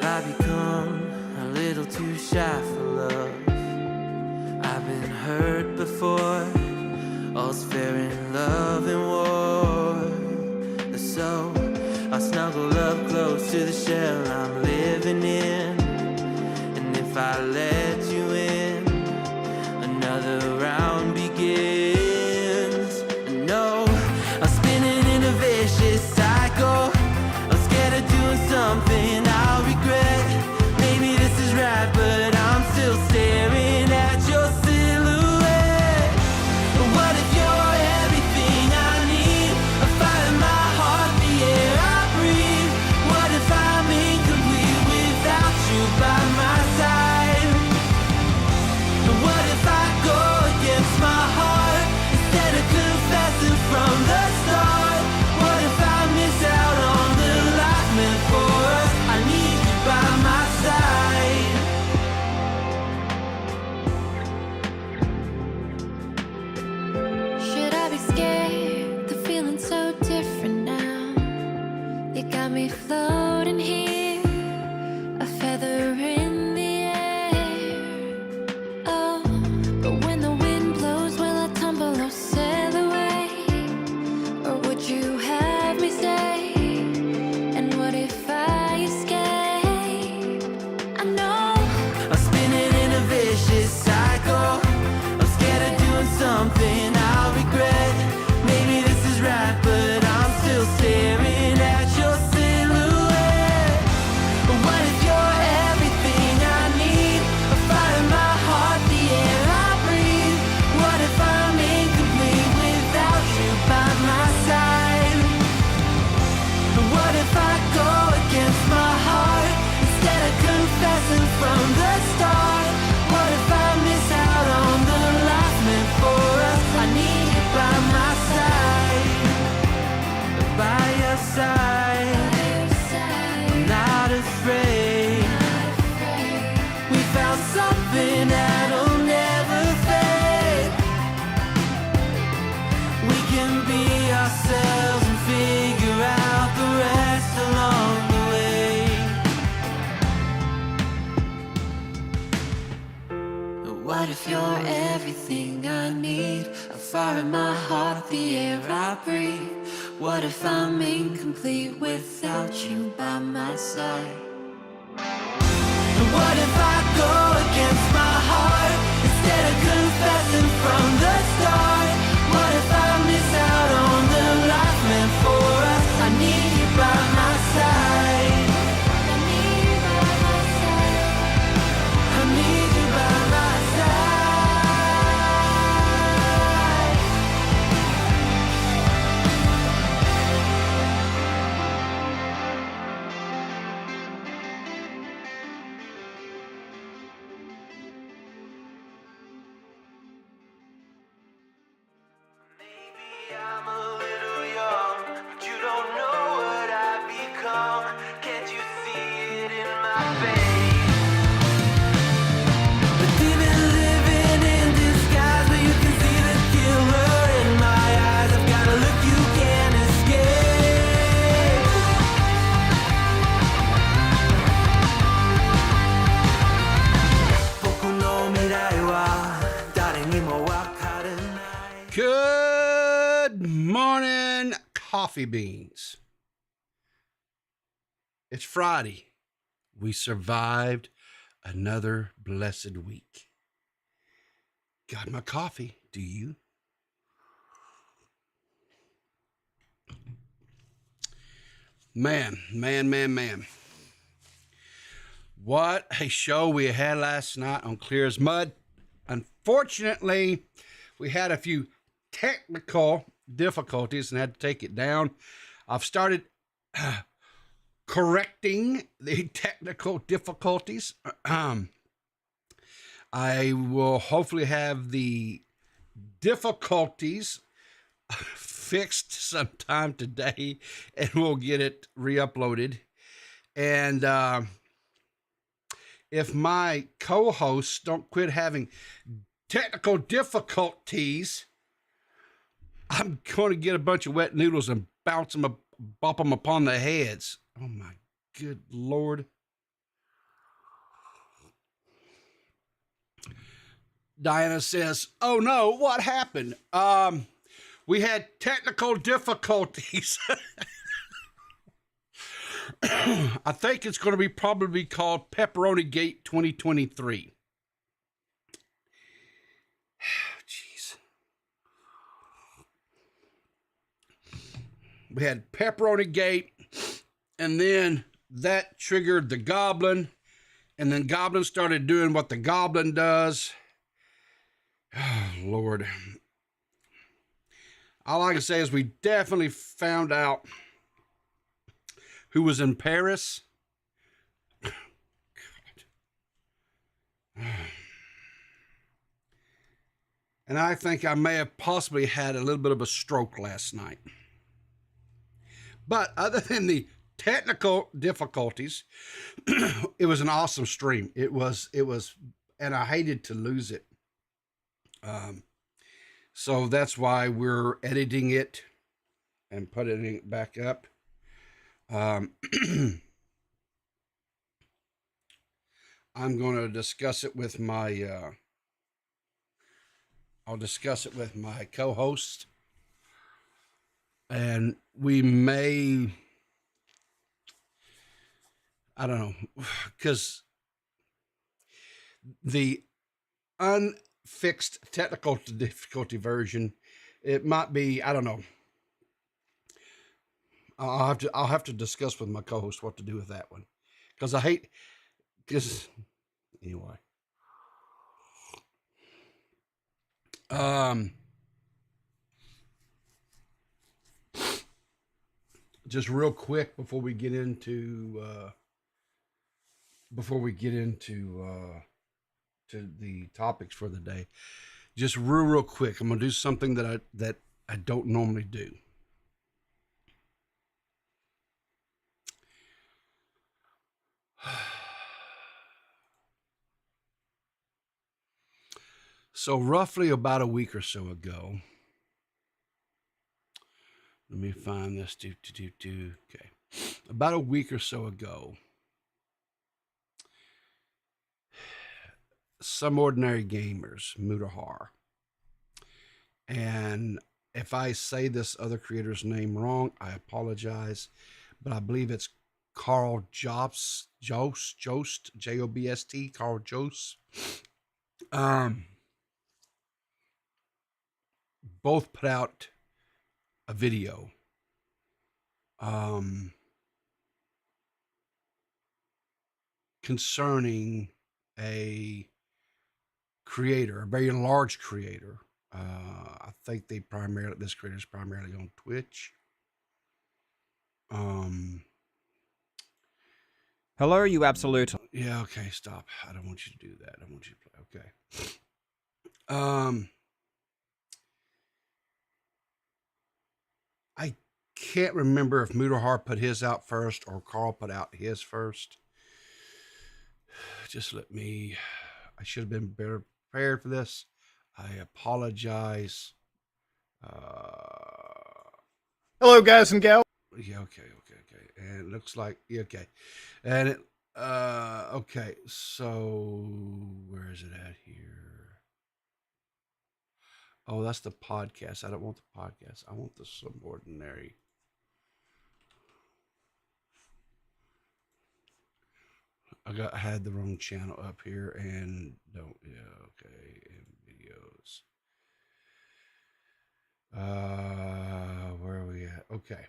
Have I become a little too shy for love? I've been hurt before. All's fair in love and war. So I snuggle up close to the shell I'm living in. And if I let you in, another round begins. No, I'm spinning in a vicious cycle. I'm scared of doing something I'll regret. Maybe this is right, but I'm still staring at your silhouette. What if you're everything I need? A fire in my heart, the air I breathe. What if I'm incomplete without you by my side? What if I go against my heart instead of confessing from the start? What if I miss out on the life meant for us? I need you by my side. Should I be scared? The feeling's so different now. You got me floating here, a feather in the air. Oh, but when the wind blows, will I tumble or sail away? Or would you have me stay? And what if I escape? I know I'm spinning in a vicious cycle. I'm scared of doing something I'll regret. Maybe this is right, but I'm still staring at your silhouette. What if you're everything I need? A fire in my heart, the air I breathe. What if I'm incomplete without you by my side? What if I go against my heart instead of confessing from the start? What if I miss out on the life meant for us? I need you by my side, by your side. I'm not afraid. We found something that'll never fade. We can be ourselves and figure out the rest along the way. What if you're everything I need? A fire in my heart, the air I breathe. What if I'm incomplete without you by my side? What if I go against my heart instead of confessing from the start? What if I miss out on the life meant for us? I need you by my side. I need you by my side. I need you by my side. Maybe I'm a little young, but you don't know what I've become. Can't you see it in my face? But we've been living in disguise, but you can see the killer in my eyes. I've got a look you can't escape. Boku no mirai wa dare ni mo wakaranai. Good morning, coffee beans. It's Friday. We survived another blessed week. Got my coffee, do you? Man. What a show we had last night on Clear as Mud. Unfortunately, we had a few technical difficulties and had to take it down. I've started correcting the technical difficulties. I will hopefully have the difficulties fixed sometime today, and we'll get it re-uploaded. And if my co-hosts don't quit having technical difficulties, I'm going to get a bunch of wet noodles and bop them upon their heads. Oh my good Lord. Diana says, "Oh no, what happened? We had technical difficulties." I think it's going to be probably called Pepperoni Gate 2023. Jeez. We had Pepperoni Gate, and then that triggered the Goblin, and then Goblin started doing what the Goblin does. Oh, Lord. All I can say is we definitely found out who was in Paris. And I think I may have possibly had a little bit of a stroke last night. But other than the technical difficulties, it was an awesome stream. It was, and I hated to lose it. So that's why we're editing it and putting it back up. I'm going to discuss it with my, I'll discuss it with my co-host, and we may, I don't know, because the unfixed technical difficulty version, it might be, I don't know. I'll have to discuss with my co-host what to do with that one, because I hate, because anyway. Just real quick before we get into to the topics for the day. Just real quick, I'm gonna do something that I don't normally do. So roughly about a week or so ago, let me find this. Okay, about a week or so ago, Some Ordinary Gamers, Mutahar, and if I say this other creator's name wrong, I apologize, but I believe it's Carl Jost, Jobst, J-O-B-S-T, Carl Jost. Both put out a video. Concerning a creator, a very large creator. I think this creator is primarily on Twitch. Hello, you absolute. Yeah, okay, stop. I don't want you to do that. I want you to play. Okay. I can't remember if Mutahar put his out first or Carl put out his first. Just let me, I should have been better prepared for this. I apologize. Hello, guys and gals. Yeah, okay. And it looks like, yeah, okay. And it, okay, so where is it at here? Oh, that's the podcast. I don't want the podcast. I want the Some Ordinary. I had the wrong channel up here and don't, yeah, okay, and videos. Where are we at? Okay.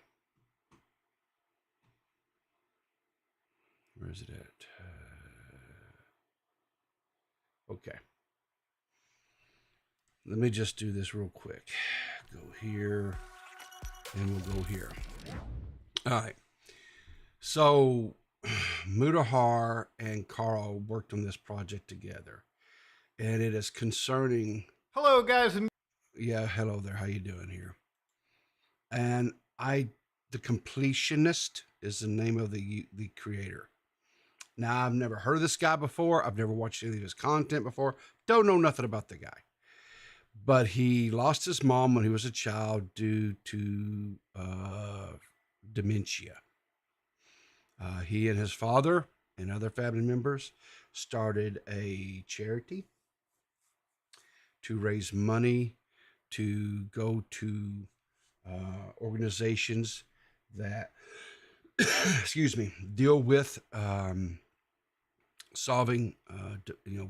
Where is it at? Okay. Let me just do this real quick. Go here, and we'll go here. All right. So, Mutahar and Carl worked on this project together, and it is concerning. Hello, guys and. Yeah, hello there. How you doing here? And the completionist is the name of the creator. Now, I've never heard of this guy before. I've never watched any of his content before. Don't know nothing about the guy. But he lost his mom when he was a child due to dementia. He and his father and other family members started a charity. to raise money to go to organizations that, excuse me, deal with solving,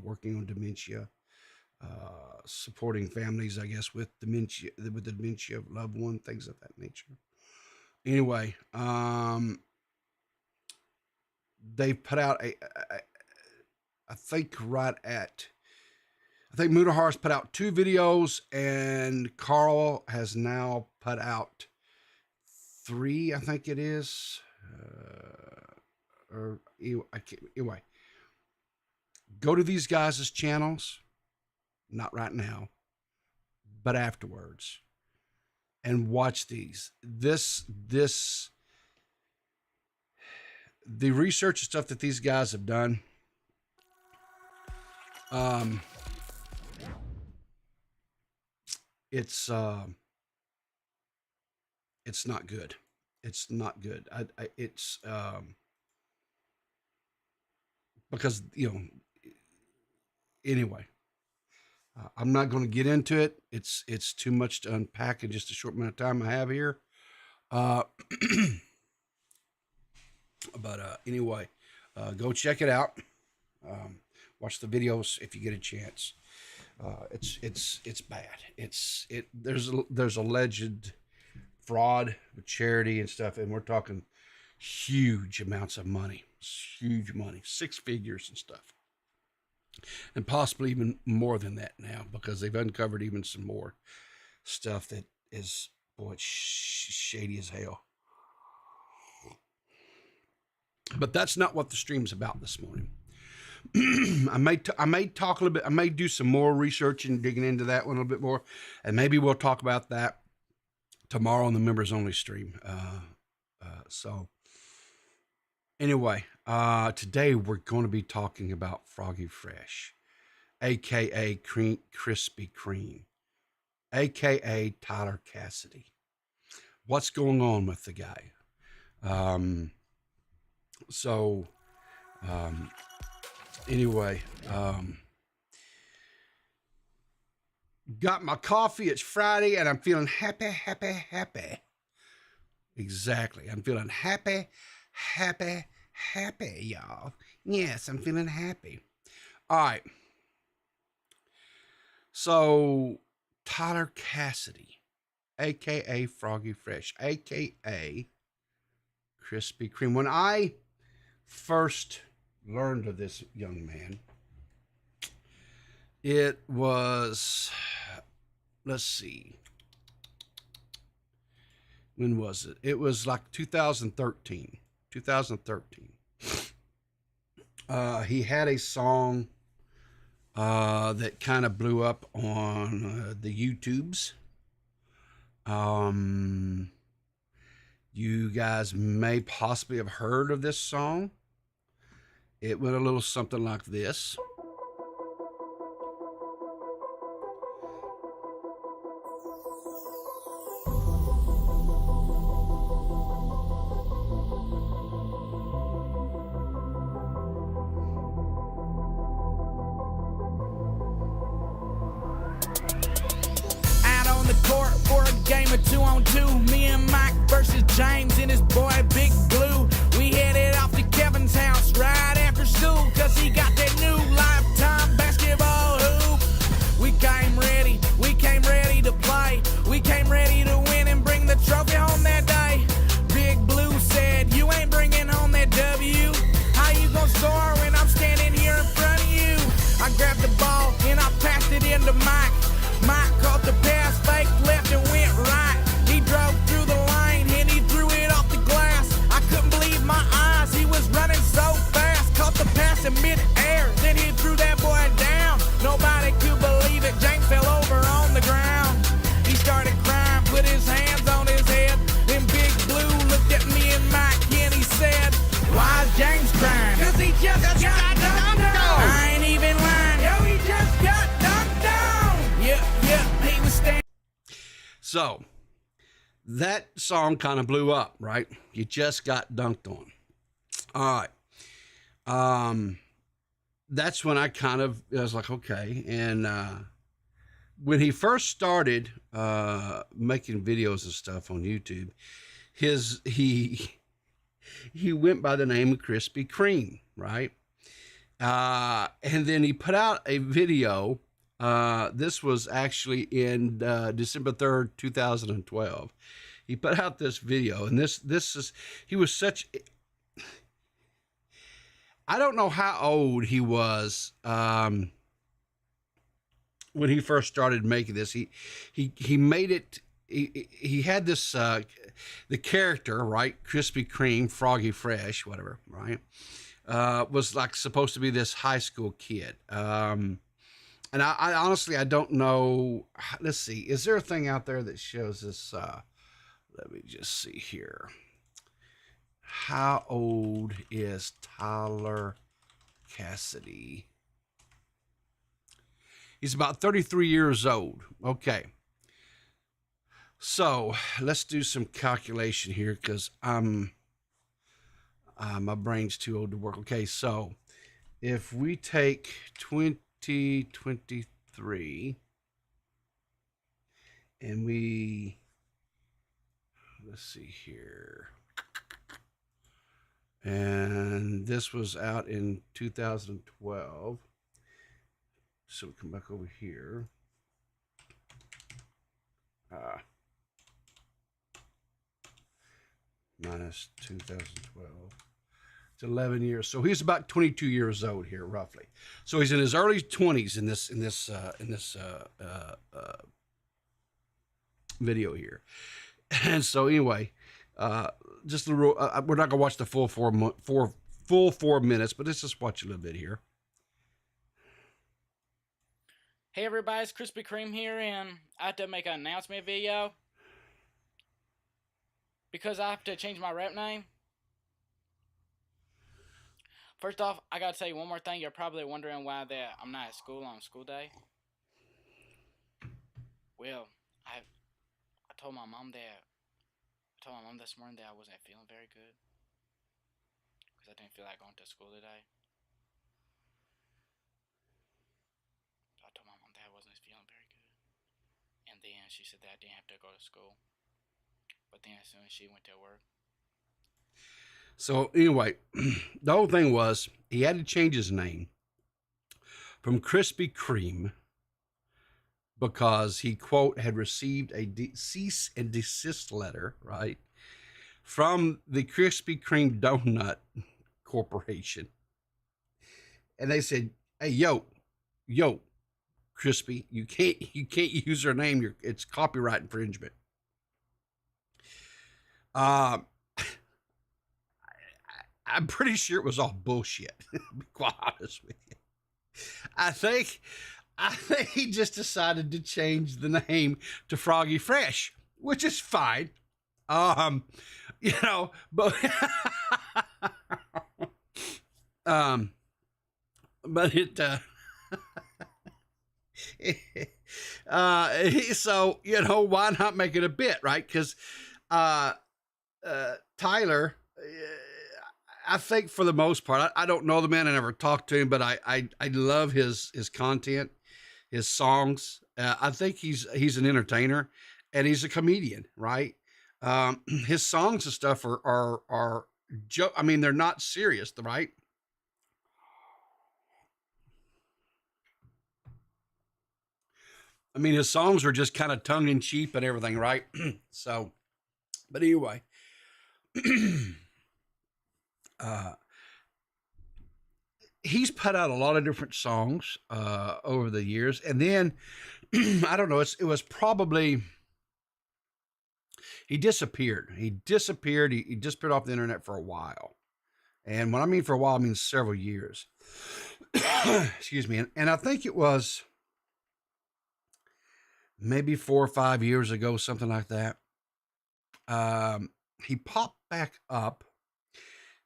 working on dementia, supporting families, I guess, with the dementia of loved one, things of that nature. Anyway, they put out I think Mudahar's put out 2 videos, and Carl has now put out 3, I think it is. Anyway, go to these guys' channels, not right now, but afterwards, and watch these. The research and stuff that these guys have done, it's not good. It's not good. It's because, anyway, I'm not going to get into it. It's too much to unpack in just a short amount of time I have here. But anyway, go check it out. Watch the videos if you get a chance. It's bad. There's alleged fraud with charity and stuff, and we're talking huge amounts of money, 6 figures and stuff, and possibly even more than that now, because they've uncovered even some more stuff that is, boy, it's shady as hell. But that's not what the stream's about this morning. I may talk a little bit. I may do some more research and digging into that one a little bit more, and maybe we'll talk about that tomorrow on the members only stream. So anyway, today we're going to be talking about Froggy Fresh, aka Krispy Kreme, aka Tyler Cassidy. What's going on with the guy? Anyway, got my coffee. It's Friday, and I'm feeling happy. Exactly. I'm feeling happy, y'all. Yes, I'm feeling happy. All right. So, Tyler Cassidy, a.k.a. Froggy Fresh, a.k.a. Krispy Kreme. When I first learned of this young man, it was, let's see, when was it? It was like 2013. He had a song that kind of blew up on the YouTubes. You guys may possibly have heard of this song. It went a little something like this. Out on the court for a game of 2-on-2. Me and Mike versus James and his boy Big Blue. We headed off to Kevin's house right after school, cause he got that new Lifetime basketball hoop. We came ready to play. We came ready to win and bring the trophy home that day. Big Blue said, you ain't bringing home that W. How you gonna score when I'm standing here in front of you? I grabbed the ball and I passed it into Mike. Mike caught the pass, fake left and went right. He drove through the lane and he threw it off the glass. I couldn't believe my eyes, he was running so fast. Caught the pass in mid-air, then he threw that boy down. Nobody could believe it, James fell over on the ground. He started crying, put his hands on his head. Then Big Blue looked at me and Mike and he said, why is James crying? Cause he just got dunked on. I ain't even lying, yo, he just got dunked on. Yep, he was standing. So, that song kind of blew up, right? You just got dunked on. All right. That's when I was like, okay. And when he first started making videos and stuff on YouTube, he went by the name of Krispy Kreme, right? And then he put out a video. This was actually in December 3rd, 2012. He put out this video, and this is, he was such, I don't know how old he was when he first started making this. He made it, he had this, the character, right? Krispy Kreme, Froggy Fresh, whatever, right? Was like supposed to be this high school kid. And I honestly, I don't know. Let's see. Is there a thing out there that shows this? Let me just see here. How old is Tyler Cassidy? He's about 33 years old. Okay. So let's do some calculation here because my brain's too old to work. Okay, so if we take 2023 and let's see here. And this was out in 2012. So we come back over here. Minus 2012. It's 11 years. So he's about 22 years old here, roughly. So he's in his early 20s in this video here. And so anyway, just the rule. We're not gonna watch the full four minutes, but let's just watch a little bit here. Hey everybody, it's Krispy Kreme here, and I have to make an announcement video because I have to change my rap name. First off, I gotta tell you one more thing. You're probably wondering why that I'm not at school on school day. Well, I told my mom this morning that I wasn't feeling very good because I didn't feel like going to school today. So I told my mom that I wasn't feeling very good, and then she said that I didn't have to go to school. But then as soon as she went to work. So anyway, the whole thing was he had to change his name from Krispy Kreme because he, quote, had received a cease and desist letter, right, from the Krispy Kreme Donut Corporation. And they said, hey, yo, Krispy, you can't use her name. It's copyright infringement. I'm pretty sure it was all bullshit, to be quite honest with you. I think he just decided to change the name to Froggy Fresh, which is fine. But but it so why not make it a bit, right? Because Tyler, I think for the most part, I don't know the man. I never talked to him, but I love his content, his songs. I think he's an entertainer and he's a comedian, right? His songs and stuff are joke. I mean, they're not serious, right? I mean, his songs are just kind of tongue in cheek and everything, right? So, but anyway, he's put out a lot of different songs over the years, and then I don't know. It was probably he disappeared. He disappeared off the internet for a while, and when I mean for a while, I mean several years. Excuse me, and I think it was maybe 4 or 5 years ago, something like that. He popped back up.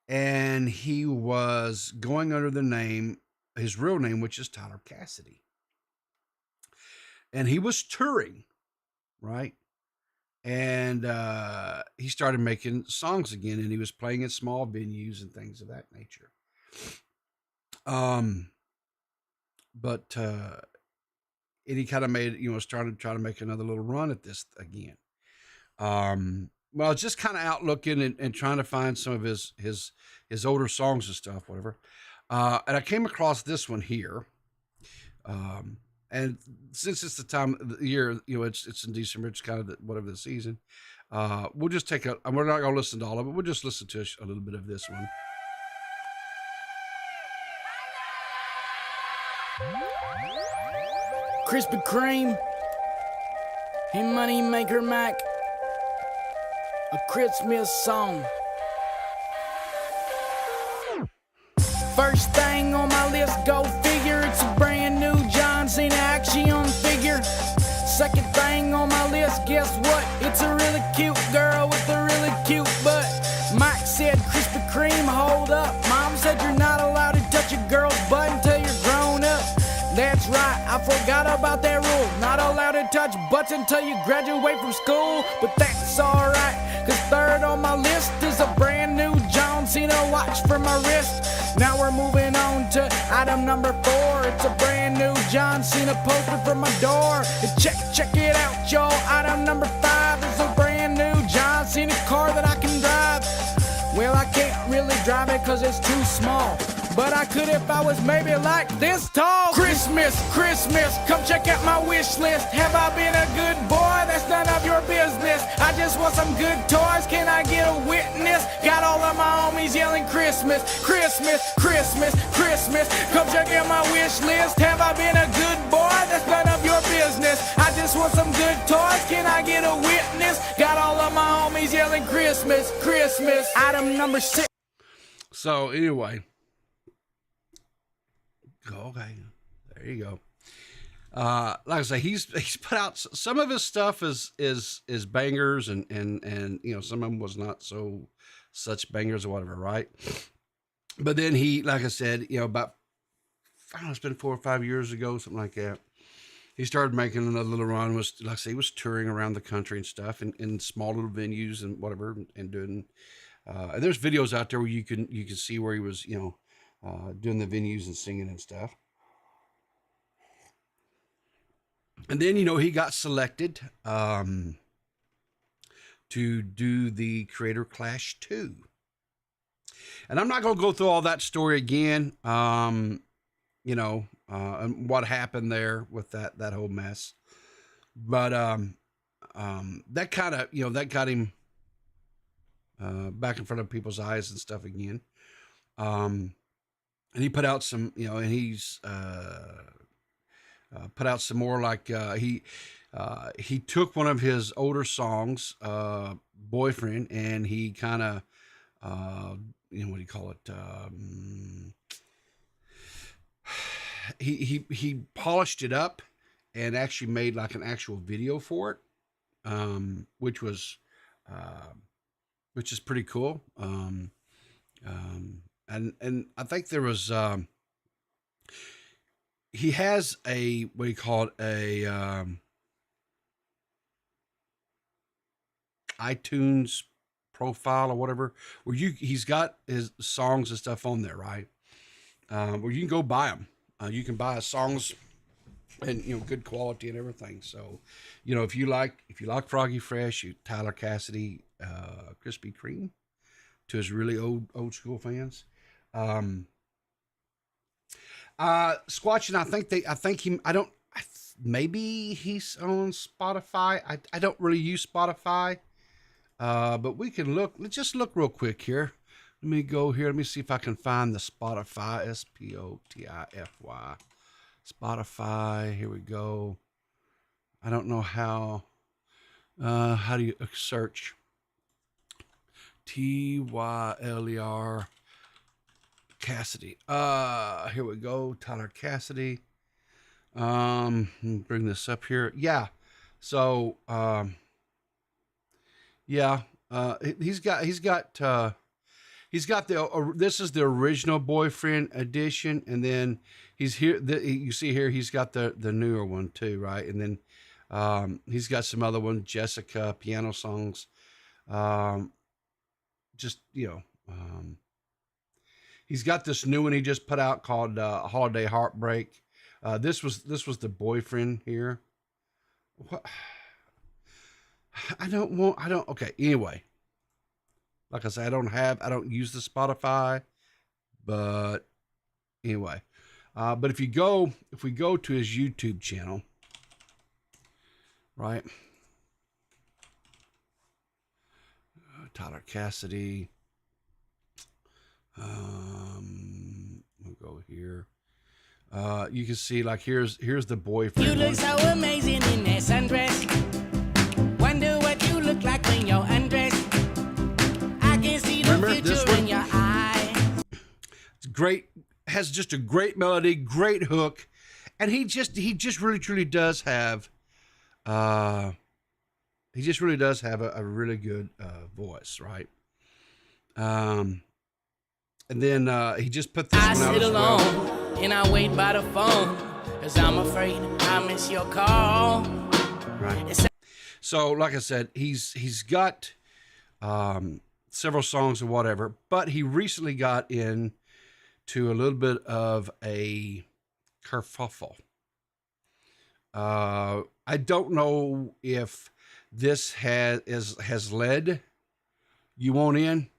And he was going under the name, his real name, which is Tyler Cassidy. And he was touring, right? And he started making songs again, and he was playing at small venues and things of that nature. But and he kind of made, started to try to make another little run at this again. Well, just kind of out looking and trying to find some of his older songs and stuff, whatever. And I came across this one here. And since it's the time of the year, it's in December, it's kind of whatever the season. We'll just we're not going to listen to all of it. We'll just listen to a little bit of this one. Krispy Kreme, hey Money Maker Mac, a Christmas song. First thing on my list, go figure, it's a brand new John Cena action figure. Second thing on my list, guess what? It's a really cute girl with a really cute butt. Mike said, Krispy Kreme, hold up. Mom said you're not allowed to touch a girl's butt until you're grown up. That's right, I forgot about that rule. Not allowed to touch butts until you graduate from school. But that's alright, cause third on my list is a brand new John Cena watch for my wrist. Now we're moving on to item number 4. It's a brand new John Cena poster for my door. And check it out, y'all. Item number 5 is a brand new John Cena car that I can drive. Well, I can't really drive it cause it's too small, but I could if I was maybe like this tall. Christmas, come check out my wish list. Have I been a good boy? That's none of your business. I just want some good toys, can I get a witness? Got all of my homies yelling Christmas. Come check out my wish list. Have I been a good boy? That's none of your business. I just want some good toys, can I get a witness? Got all of my homies yelling Christmas. Item number 6. So anyway, okay, there you go. Like I say, he's put out some of his stuff is bangers, and some of them was not such bangers or whatever, right? But then he, like I said, about I don't know, it's been 4 or 5 years ago, something like that. He started making another little run. Was like I say, he was touring around the country and stuff, in small little venues and whatever, and doing. And there's videos out there where you can see where he was, doing the venues and singing and stuff. And then, he got selected to do the Creator Clash 2. And I'm not going to go through all that story again, and what happened there with that whole mess. But that kind of, that got him back in front of people's eyes and stuff again. And he put out some, and he's put out some more, like he took one of his older songs, Boyfriend, and he kind of, what do you call it? He polished it up and actually made like an actual video for it, which is pretty cool. And I think there was, he has a, what do you call it? A, iTunes profile or whatever, where he's got his songs and stuff on there, right? Where you can go buy them. You can buy his songs and, good quality and everything. So, if you like Froggy Fresh, Tyler Cassidy, Krispy Kreme, to his really old school fans. Squatching, maybe he's on Spotify. I don't really use Spotify. But we can let's look real quick here. Let me go here. Let me see if I can find the Spotify, Spotify. Spotify, here we go. I don't know how do you search? Tyler Cassidy. Here we go. Tyler Cassidy. Bring this up here. Yeah. So, yeah, he's got this is the original Boyfriend edition, and then he's here. You see here, he's got the newer one too, right? And then he's got some other ones, Jessica, piano songs. He's got this new one he just put out called Holiday Heartbreak. This was the boyfriend here. What? Okay. Anyway, like I said, I don't use the Spotify, but anyway, but if we go to his YouTube channel, right? Tyler Cassidy. We'll go here. You can see like here's the boyfriend. You look so amazing in that sundress. Wonder what you look like when you're undressed. I can see the Remember this future one? in your eyes. It's great. Has just a great melody, great hook, and he just really truly does have. He just really does have a really good voice, right? And then he just put this I one out sit as well. alone and I wait by the phone, 'cause I'm afraid I miss your call. Right. So, like I said, he's got several songs or whatever, but he recently got into a little bit of a kerfuffle. I don't know if this has led you on in.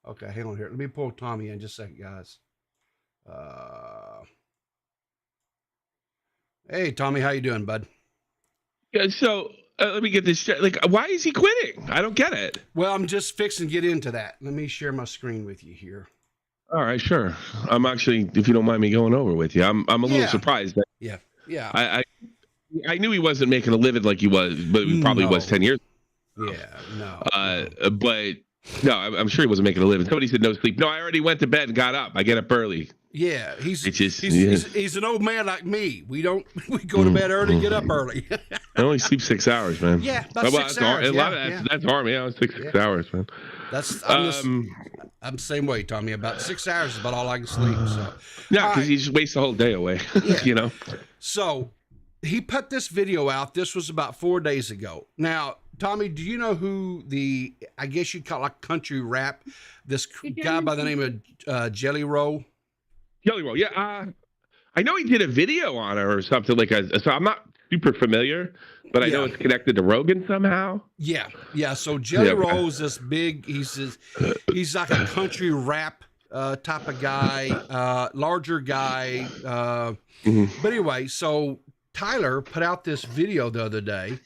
Okay, hang on here. Let me pull Tommy in just a second, guys. Hey, Tommy, how you doing, bud? Yeah, so let me get this straight. Like, why is he quitting? I don't get it. Well, I'm just fixing to get into that. Let me share my screen with you here. All right, sure. I'm actually, if you don't mind me going over with you, I'm a little surprised. Yeah. I knew he wasn't making a living like he was, but he probably was 10 years ago. Yeah, no. But no, I'm sure he wasn't making a living. Somebody said no sleep. No, I already went to bed and got up. I get up early. Yeah, he's yeah. he's an old man like me. We go to bed early, get up early. I only sleep 6 hours, man. Yeah, about 6 hours. A lot of that's army. I was 6 hours, man. I'm the same way, Tommy. About 6 hours is about all I can sleep. So yeah, because you just waste the whole day away. Yeah. You know. So he put this video out. This was about 4 days ago. Now, Tommy, do you know who I guess you'd call like country rap, this guy by the name of Jelly Roll? Jelly Roll, yeah. I know he did a video on her or something so I'm not super familiar, but I know it's connected to Rogan somehow. Yeah. So Jelly Roll's this big. He's like a country rap type of guy, larger guy. But anyway, so Tyler put out this video the other day.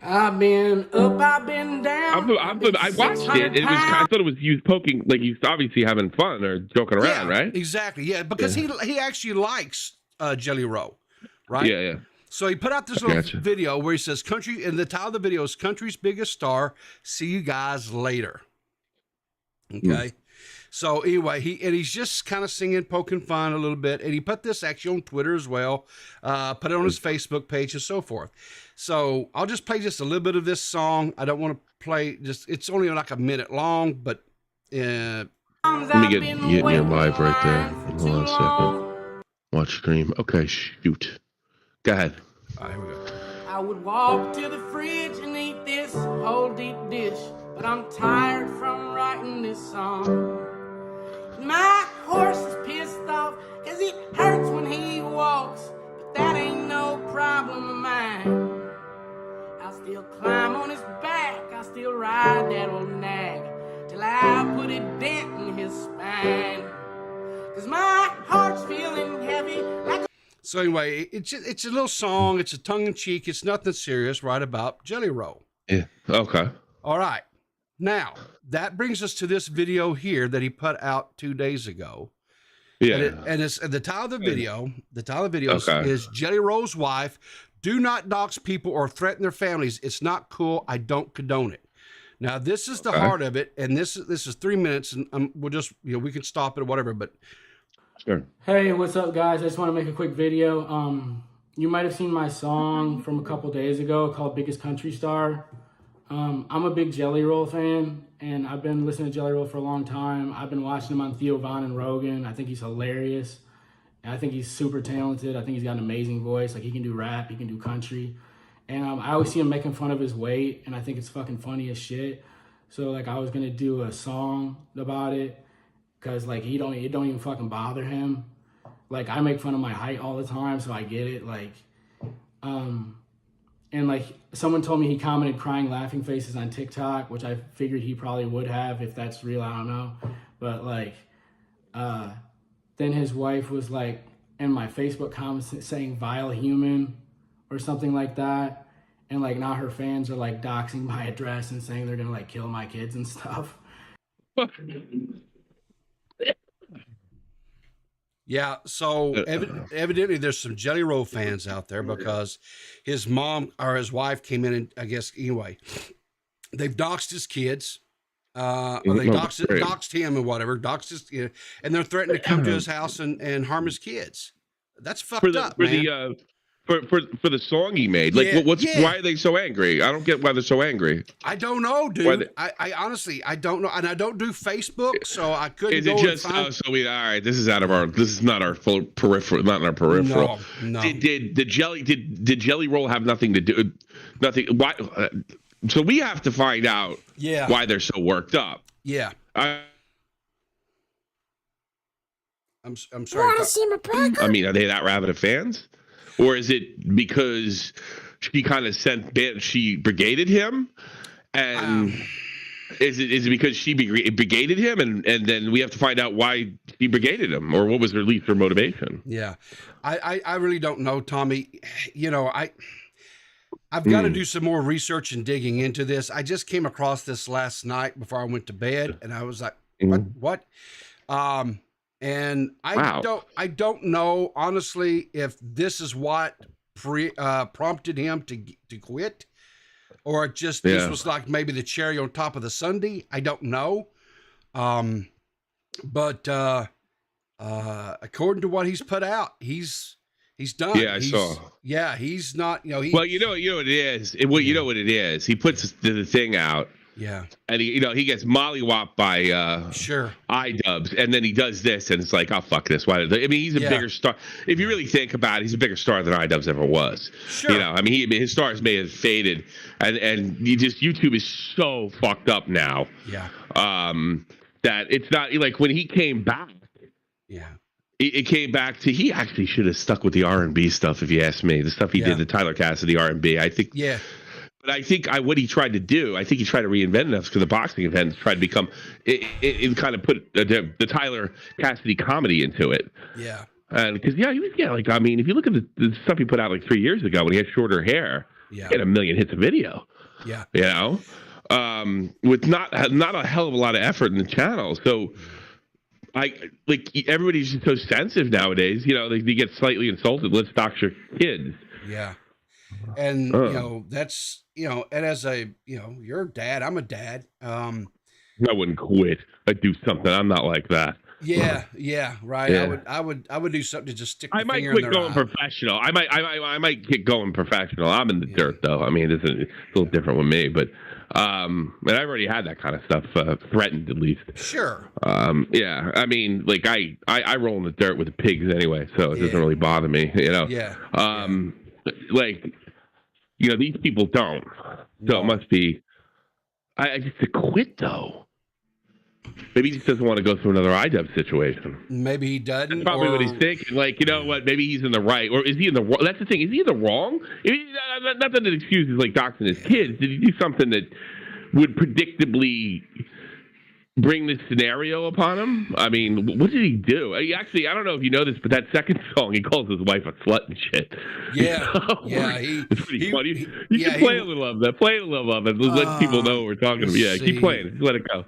I've been up, I've been down. I watched it. I thought it was you poking, like he's obviously having fun or joking around, right? Exactly. Yeah, because he actually likes Jelly Roll, right? Yeah. So he put out this little video where he says, "Country," and the title of the video is "Country's Biggest Star. See you guys later." Okay. So anyway, he's just kind of singing, poking fun a little bit, and he put this actually on Twitter as well, put it on his Facebook page and so forth. So I'll just play just a little bit of this song. I don't want to play it's only like a minute long, but let me get near live right there. Hold on a second. Watch stream. Okay, shoot. Go ahead. All right, here we go. I would walk to the fridge and eat this whole deep dish, but I'm tired from writing this song. My horse is pissed off 'cause it hurts when he walks, but that ain't no problem of mine. I'll still climb on his back, I'll still ride that old nag till I put a dent in his spine. 'Cause my heart's feeling heavy like So anyway, it's a little song. It's a tongue-in-cheek. It's nothing serious, right, about Jelly Roll. Yeah. Okay. All right. Now, that brings us to this video here that he put out 2 days ago. Yeah. And the title of the video, is Jelly Roll's wife. Do not dox people or threaten their families. It's not cool. I don't condone it. Now, this is the heart of it, and this is 3 minutes, and we'll just, we can stop it or whatever, but... Sure. Hey, what's up, guys? I just want to make a quick video. You might have seen my song from a couple days ago called Biggest Country Star. I'm a big Jelly Roll fan, and I've been listening to Jelly Roll for a long time. I've been watching him on Theo Von and Rogan. I think he's hilarious. And I think he's super talented. I think he's got an amazing voice. Like, he can do rap, he can do country. And I always see him making fun of his weight, and I think it's fucking funny as shit. So, like, I was going to do a song about it. because like it don't even fucking bother him. Like I make fun of my height all the time, so I get it. Like, and like someone told me he commented crying laughing faces on TikTok, which I figured he probably would have if that's real. I don't know, but like, then his wife was like in my Facebook comments saying vile human or something like that. And like now her fans are like doxing my address and saying they're gonna like kill my kids and stuff. Yeah, so evidently there's some Jelly Roll fans out there because his mom or his wife came in and I guess anyway, they've doxed his kids. Or they doxed him and whatever, doxed his, and they're threatening to come to his house and harm his kids. That's fucked up, man. For the song he made, like why are they so angry? I don't get why they're so angry. I don't know, dude. I honestly I don't know, and I don't do Facebook, so I couldn't. Is it just all right? This is not our full peripheral, not in our peripheral. No. Did Jelly Roll have nothing to do? Nothing. Why? So we have to find out. Yeah. Why they're so worked up? Yeah. I'm sorry. Want to see my burger? I mean, are they that rabid of fans? Or is it because she kind of she brigaded him? And is it because she brigaded him and then we have to find out why she brigaded him or what was her least her motivation? Yeah. I really don't know, Tommy. You know, I've got to do some more research and digging into this. I just came across this last night before I went to bed and I was like, what? And I don't know honestly if this is what prompted him to quit, or just this was like maybe the cherry on top of the sundae. I don't know, but according to what he's put out, he's done. Yeah, I saw. Yeah, he's not. You know, well, you know what it is. You know what it is. He puts the thing out. Yeah, and he gets mollywopped by iDubbbz, and then he does this, and it's like, oh fuck this. Why? I mean, he's a bigger star. If you really think about it, he's a bigger star than iDubbbz ever was. Sure. You know, I mean, his stars may have faded, and YouTube is so fucked up now. Yeah. That it's not like when he came back. Yeah. It came back to he actually should have stuck with the R&B stuff, if you ask me. The stuff he did, the Tyler Cassidy R&B. I think. Yeah. But I think what he tried to do, I think he tried to reinvent enough because the boxing events tried to become, it kind of put the Tyler Cassidy comedy into it. Yeah. And because, he was, like, I mean, if you look at the stuff he put out like 3 years ago when he had shorter hair, he had 1 million hits of video. Yeah. You know, with not a hell of a lot of effort in the channel. So, everybody's just so sensitive nowadays. You know, they get slightly insulted. Let's dox your kids. Yeah. And, you know, that's, you know, and as a, you know, you're a dad, I'm a dad. I wouldn't quit. I'd do something. I'm not like that. Yeah. Yeah. Right. Yeah. I would do something to just stick the I might finger quit in their going eye. professional. I might get going professional. I'm in the dirt though. I mean, it's a little different with me, but, and I've already had that kind of stuff, threatened at least. Sure. Yeah. I mean, like I roll in the dirt with the pigs anyway, so it doesn't really bother me, you know? Yeah. Like, you know, these people don't. So it must be. I just to quit though. Maybe he just doesn't want to go through another iDubbbz situation. Maybe he doesn't. That's probably what he's thinking. Like, you know what? Maybe he's in the right, or is he in the wrong? That's the thing. Is he in the wrong? Not that it excuses like doxing his kids. Did he do something that would predictably bring this scenario upon him? I mean, what did he do? Actually, I don't know if you know this, but that second song, he calls his wife a slut and shit. Yeah, yeah. It's pretty funny. You can play a little of that. Play a little of it. Let people know what we're talking about. Yeah, keep playing it. Just let it go.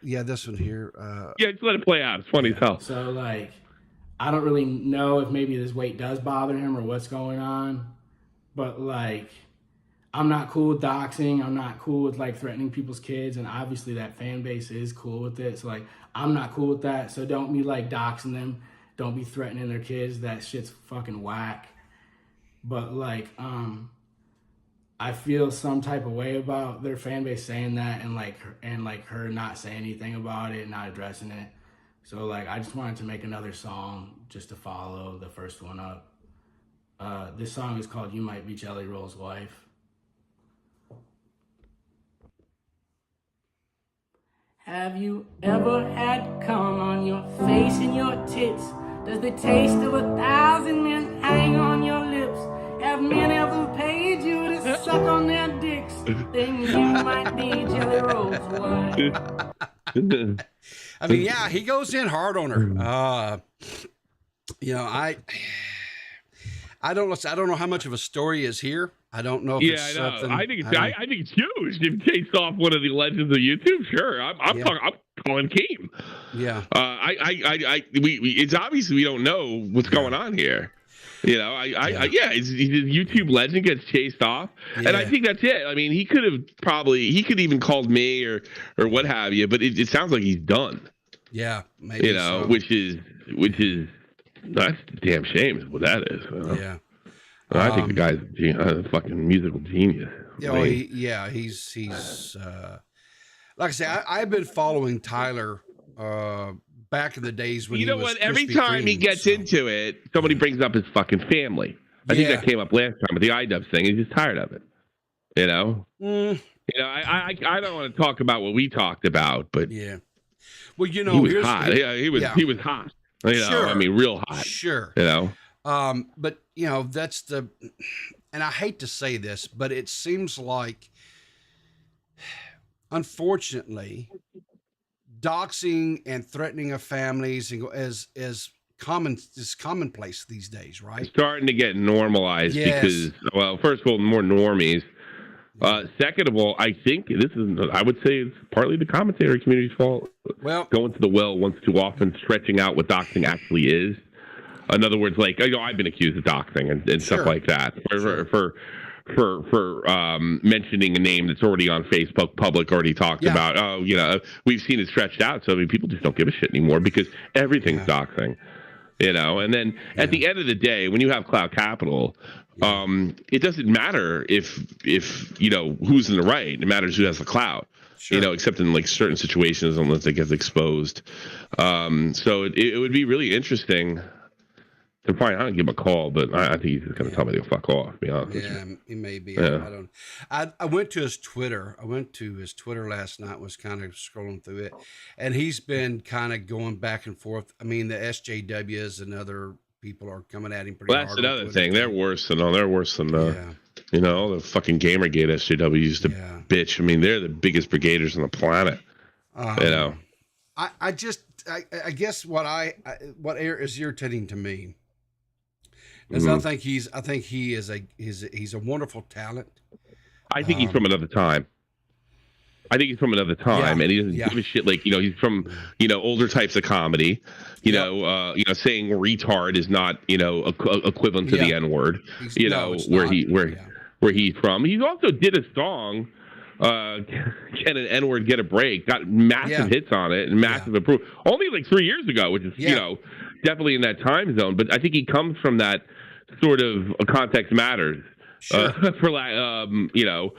Yeah, this one here. Yeah, just let it play out. It's funny as hell. So, like, I don't really know if maybe this weight does bother him or what's going on, but, like, I'm not cool with doxing. I'm not cool with, like, threatening people's kids, and obviously that fan base is cool with it. So, like, I'm not cool with that. So don't be, like, doxing them. Don't be threatening their kids. That shit's fucking whack. But, like, I feel some type of way about their fan base saying that and her not saying anything about it, not addressing it. So, like, I just wanted to make another song just to follow the first one up. This song is called You Might Be Jelly Roll's Wife. Have you ever had cum on your face and your tits? Does the taste of 1,000 men hang on your lips? Have men ever paid you to suck on their dicks? Then you might be Jelly Rolls. Why? I mean, yeah, he goes in hard on her. You know, I don't know how much of a story is here. I don't know if it's I know. something. I think it's huge. If he takes off one of the legends of YouTube, sure. I'm calling Keem. Yeah. It's obvious we don't know what's going on here. You know, he's a YouTube legend gets chased off, and I think that's it. I mean, he could even called me or what have you, but it sounds like he's done. Yeah, maybe. You know, so. which is that's a damn shame is what that is. Yeah. I think the guy's a fucking musical genius. He's like I say, I've been following Tyler back in the days when you know was what? Every Krispy time he Kreme, gets so. into it, somebody brings up his fucking family. I think that came up last time with the iDubbbz thing. He's just tired of it. You know? You know, I don't want to talk about what we talked about, but yeah. Well, you know, he was hot. He was hot. You know, sure. I mean, real hot. Sure. You know? But you know, that's and I hate to say this, but it seems like, unfortunately, doxing and threatening of families is commonplace these days, right? It's starting to get normalized because, well, first of all, more normies. Second of all, I think I would say it's partly the commentary community's fault. Well, going to the well once too often, stretching out what doxing actually is. In other words, like, you know, I've been accused of doxing and stuff like that for mentioning a name that's already on Facebook, public already talked about. Oh, you know, we've seen it stretched out. So I mean, people just don't give a shit anymore because everything's doxing. You know, and then at the end of the day, when you have cloud capital, it doesn't matter if you know who's in the right. It matters who has the clout. Sure. You know, except in like certain situations, unless it gets exposed. So it would be really interesting to find. I don't give him a call, but I think he's just going to tell me to fuck off. To be honest. Yeah, he may be. Yeah. I went to his Twitter. I went to his Twitter last night. Was kind of scrolling through it, and he's been kind of going back and forth. I mean, the SJWs and other people are coming at him pretty hard. That's another thing. They're worse than you know, the fucking Gamergate SJW used to bitch. I mean, they're the biggest brigaders on the planet. You know, I guess what is irritating to me is I think he is a wonderful talent. I think he's from another time. And he doesn't give a shit. Like, you know, he's from, you know, older types of comedy. You know, saying retard is not, you know, equivalent to the N word. You know, where he's from. He also did a song, "Can an N word get a break?" Got massive hits on it and massive approval. Only like 3 years ago, which is you know, definitely in that time zone. But I think he comes from that sort of context matters. Sure. You know,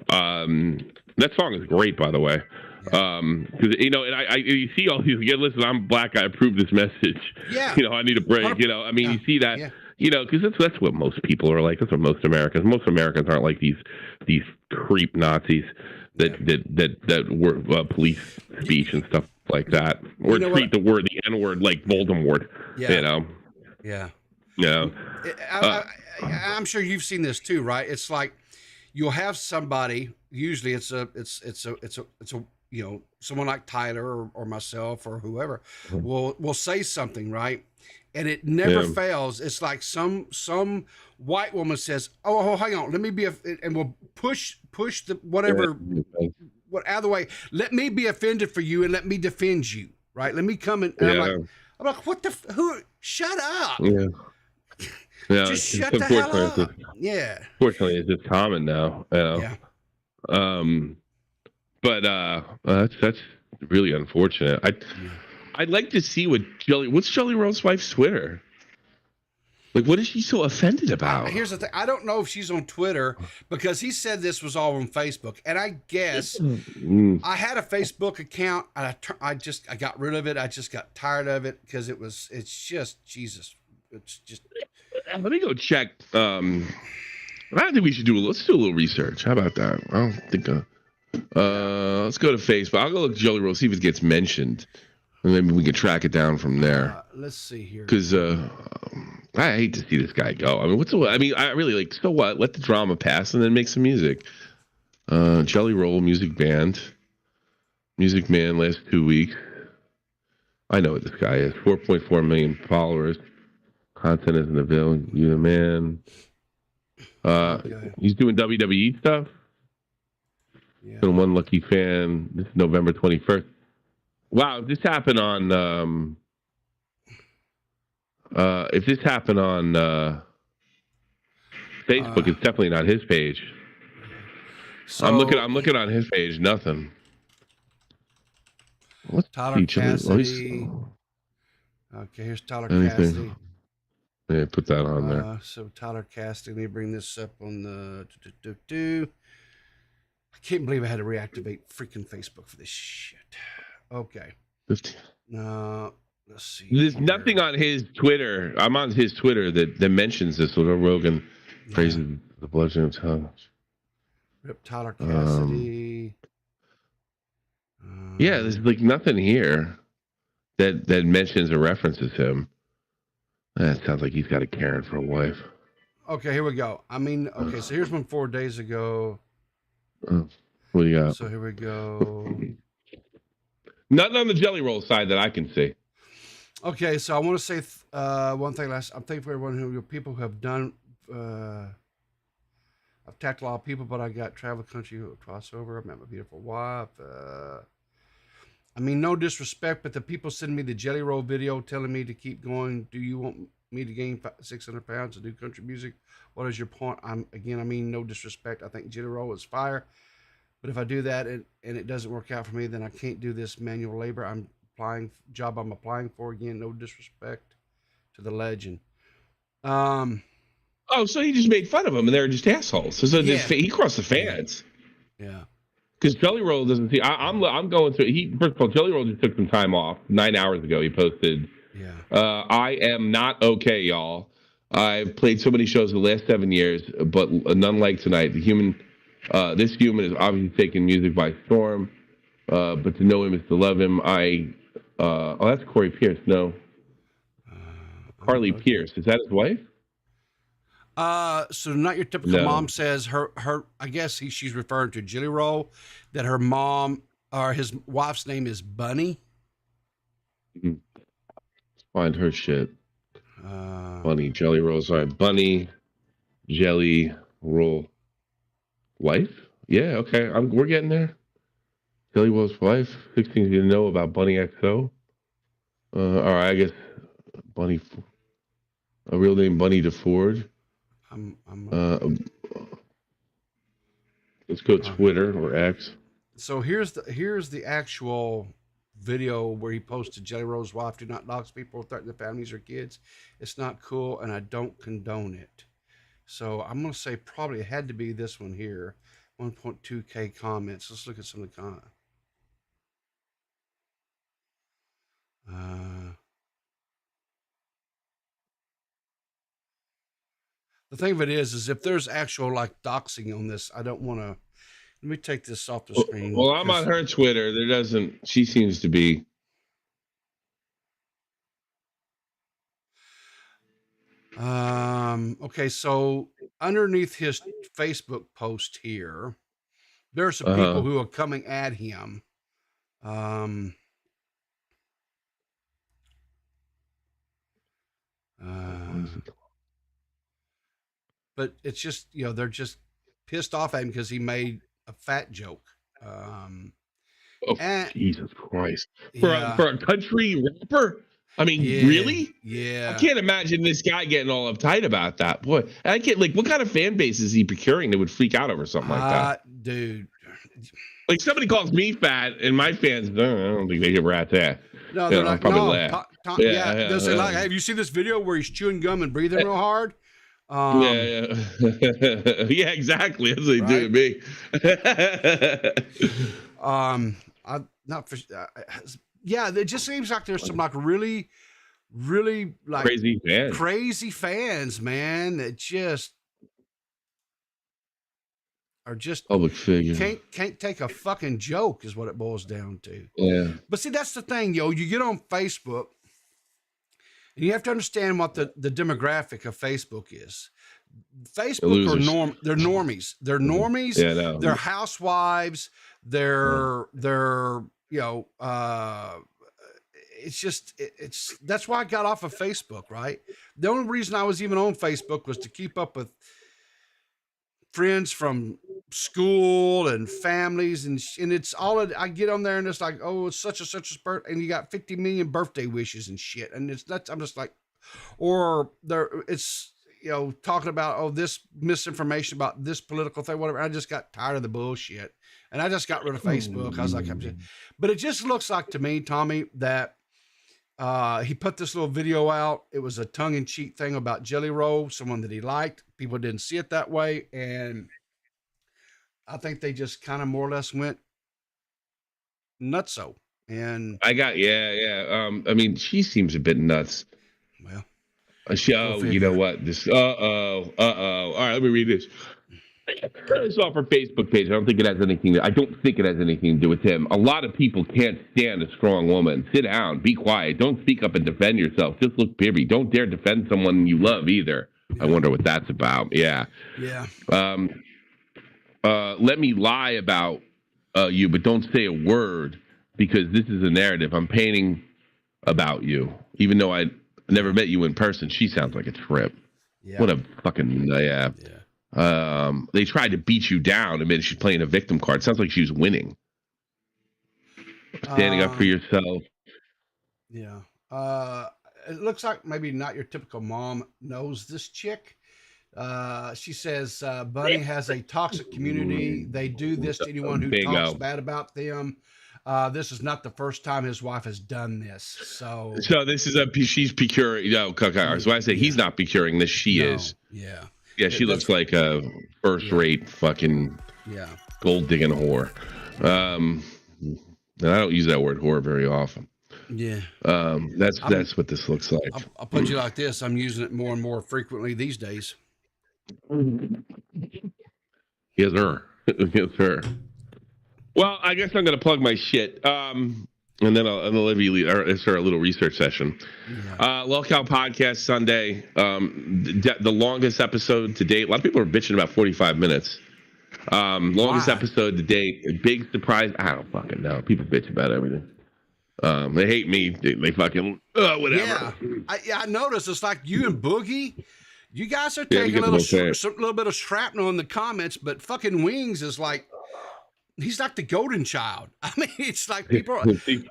that song is great, by the way. Because you know, and you see all these. Listen, I'm black. I approve this message. Yeah. You know, I need a break. You know, I mean, you see that. Yeah. You know, because that's what most people are like. That's what most Americans. Most Americans aren't like these creep Nazis that were police speech and stuff like that, or treat the N word like Voldemort. Yeah. You know. Yeah. Yeah. I'm sure you've seen this too, right? It's like you'll have somebody. Usually, it's a you know, someone like Tyler or myself or whoever will say something, right? And it never fails. It's like some white woman says, "Oh, hang on, let me be," and we'll push the whatever what out of the way. Let me be offended for you and let me defend you, right? Let me come and I'm like, what the who? Shut up. Yeah. Yeah, just shut the hell up. Yeah. Fortunately, it's just common now. You know? Yeah. But that's really unfortunate. I'd like to see what's Jelly Roll's wife's Twitter? Like, what is she so offended about? Here's the thing. I don't know if she's on Twitter because he said this was all on Facebook. And I guess I had a Facebook account and I got rid of it. I just got tired of it because it's just Jesus. It's just. Let me go check. I think we should let's do a little research. How about that? I don't think Let's go to Facebook. I'll go look at Jelly Roll, see if it gets mentioned, and maybe we can track it down from there. Let's see here. Because I hate to see this guy go. I mean, I really like. So what? Let the drama pass and then make some music. Jelly Roll Music Band, Music Man. Last 2 weeks. I know what this guy is. 4.4 million followers. Content isn't available. You the man. Okay. He's doing WWE stuff. Yeah. Been one lucky fan. This is November 21st. Wow, if this happened on Facebook, it's definitely not his page. So, I'm looking on his page. Nothing. What's Tyler Cassidy. Okay, here's Tyler Cassidy. Yeah, put that on there. So Tyler Cassidy, let me bring this up on the. I can't believe I had to reactivate freaking Facebook for this shit. Okay. 15. No, let's see. There's here. nothing on his Twitter. I'm on his Twitter that mentions this. With Rogan praises the bludgeon of tongue. Rip Tyler Cassidy. Yeah, there's like nothing here that mentions or references him. That sounds like he's got a Karen for a wife. Okay, here we go. I mean, okay, so here's one 4 days ago. What do you got? So here we go. Nothing on the Jelly Roll side that I can see. Okay, so I want to say one thing last. I'm thankful for everyone people who have done. I've tagged a lot of people, but I got travel country crossover. I met my beautiful wife. I mean, no disrespect, but the people sending me the Jelly Roll video telling me to keep going. Do you want me to gain 600 pounds to do country music? What is your point? I mean, no disrespect. I think Jelly Roll is fire. But if I do that and it doesn't work out for me, then I can't do this manual labor I'm applying for. Again, no disrespect to the legend. Oh, so he just made fun of him, and they were just assholes. So he crossed the fans. Yeah. Because Jelly Roll doesn't see. I'm going through. First of all, Jelly Roll just took some time off. 9 hours ago, he posted. Yeah. I am not okay, y'all. I've played so many shows the last 7 years, but none like tonight. This human is obviously taking music by storm. But to know him is to love him. That's Corey Pierce. No. Carly Pierce. Is that his wife? So not your typical mom says her I guess she's referring to Jelly Roll, that her mom or his wife's name is Bunny. Find her shit. Bunny, Jelly Roll. Sorry, Bunny, Jelly Roll. Wife? Yeah, okay. We're getting there. Jelly Roll's wife. 16 you didn't know about Bunny XO. All right, I guess Bunny. A real name, Bunny DeFord. Let's go Twitter or X. So here's the actual video where he posted Jelly Roll's wife. Do not dox people, threaten their families or kids. It's not cool, and I don't condone it. So I'm gonna say probably it had to be this one here. 1.2K comments. Let's look at some of the comments. The thing of it is if there's actual like doxing on this, I don't want to. Let me take this off the screen. Well, I'm on her Twitter. She seems to be. Okay, so underneath his Facebook post here, there are some people who are coming at him. But it's just, they're just pissed off at him because he made a fat joke. Jesus Christ. For a country rapper? I mean, really? Yeah. I can't imagine this guy getting all uptight about that. Boy, I can't, what kind of fan base is he procuring that would freak out over something like that? Dude. Like, somebody calls me fat, and my fans, I don't think they give a rat's ass. No, they're like, no. They'll say, like, hey, have you seen this video where he's chewing gum and breathing real hard? Yeah, exactly. That's what they do to me. It just seems like there's some like really like crazy fans, man. That just are just Public figure. can't take a fucking joke is what it boils down to. Yeah. But see, that's the thing, yo. You get on Facebook, and you have to understand what the demographic of Facebook is. Facebook they're normies. They're normies. Yeah, no. They're housewives. They're it's that's why I got off of Facebook, right? The only reason I was even on Facebook was to keep up with friends from school and families, and it's all I get on there, and it's like, oh, it's such a birthday, and you got 50 million birthday wishes and shit, and I'm just like, or it's talking about this misinformation about this political thing, whatever. I just got tired of the bullshit, and I just got rid of Facebook. I was like, but it just looks like to me, Tommy, that he put this little video out. It was a tongue-in-cheek thing about Jelly Roll, someone that he liked. People didn't see it that way, and I think they just kind of more or less went nutso. And I mean, she seems a bit nuts. Well, you know what? This. All right, let me read this. It's off her Facebook page. I don't think it has anything to do with him. A lot of people can't stand a strong woman. Sit down, be quiet, don't speak up and defend yourself. Just look pibby. Don't dare defend someone you love either. Yeah. I wonder what that's about. Yeah. Yeah. Let me lie about you, but don't say a word, because this is a narrative I'm painting about you. Even though I never met you in person, she sounds like a trip. Yeah. What a fucking yeah. They tried to beat you down. I mean, she's playing a victim card. Sounds like she was winning. Standing up for yourself. Yeah. It looks like maybe not your typical mom knows this chick. She says, Bunny has a toxic community. They do this to anyone who talks bad about them. This is not the first time his wife has done this. So this is she's procuring. So I say he's not procuring this. She is. Yeah. Yeah, she looks like a first-rate fucking gold-digging whore. And I don't use that word whore very often. Yeah. That's what this looks like. I'll put you like this. I'm using it more and more frequently these days. Yes, sir. Yes, sir. Well, I guess I'm going to plug my shit. And then I'll let you start a little research session. Yeah. Lockout podcast Sunday. The longest episode to date. A lot of people are bitching about 45 minutes. Longest episode to date. Big surprise. I don't fucking know. People bitch about everything. They hate me. They fucking whatever. Yeah, I noticed. It's like you and Boogie. You guys are taking a little bit of shrapnel in the comments, but fucking Wings is like. He's like the golden child. I mean, it's like people. Let's see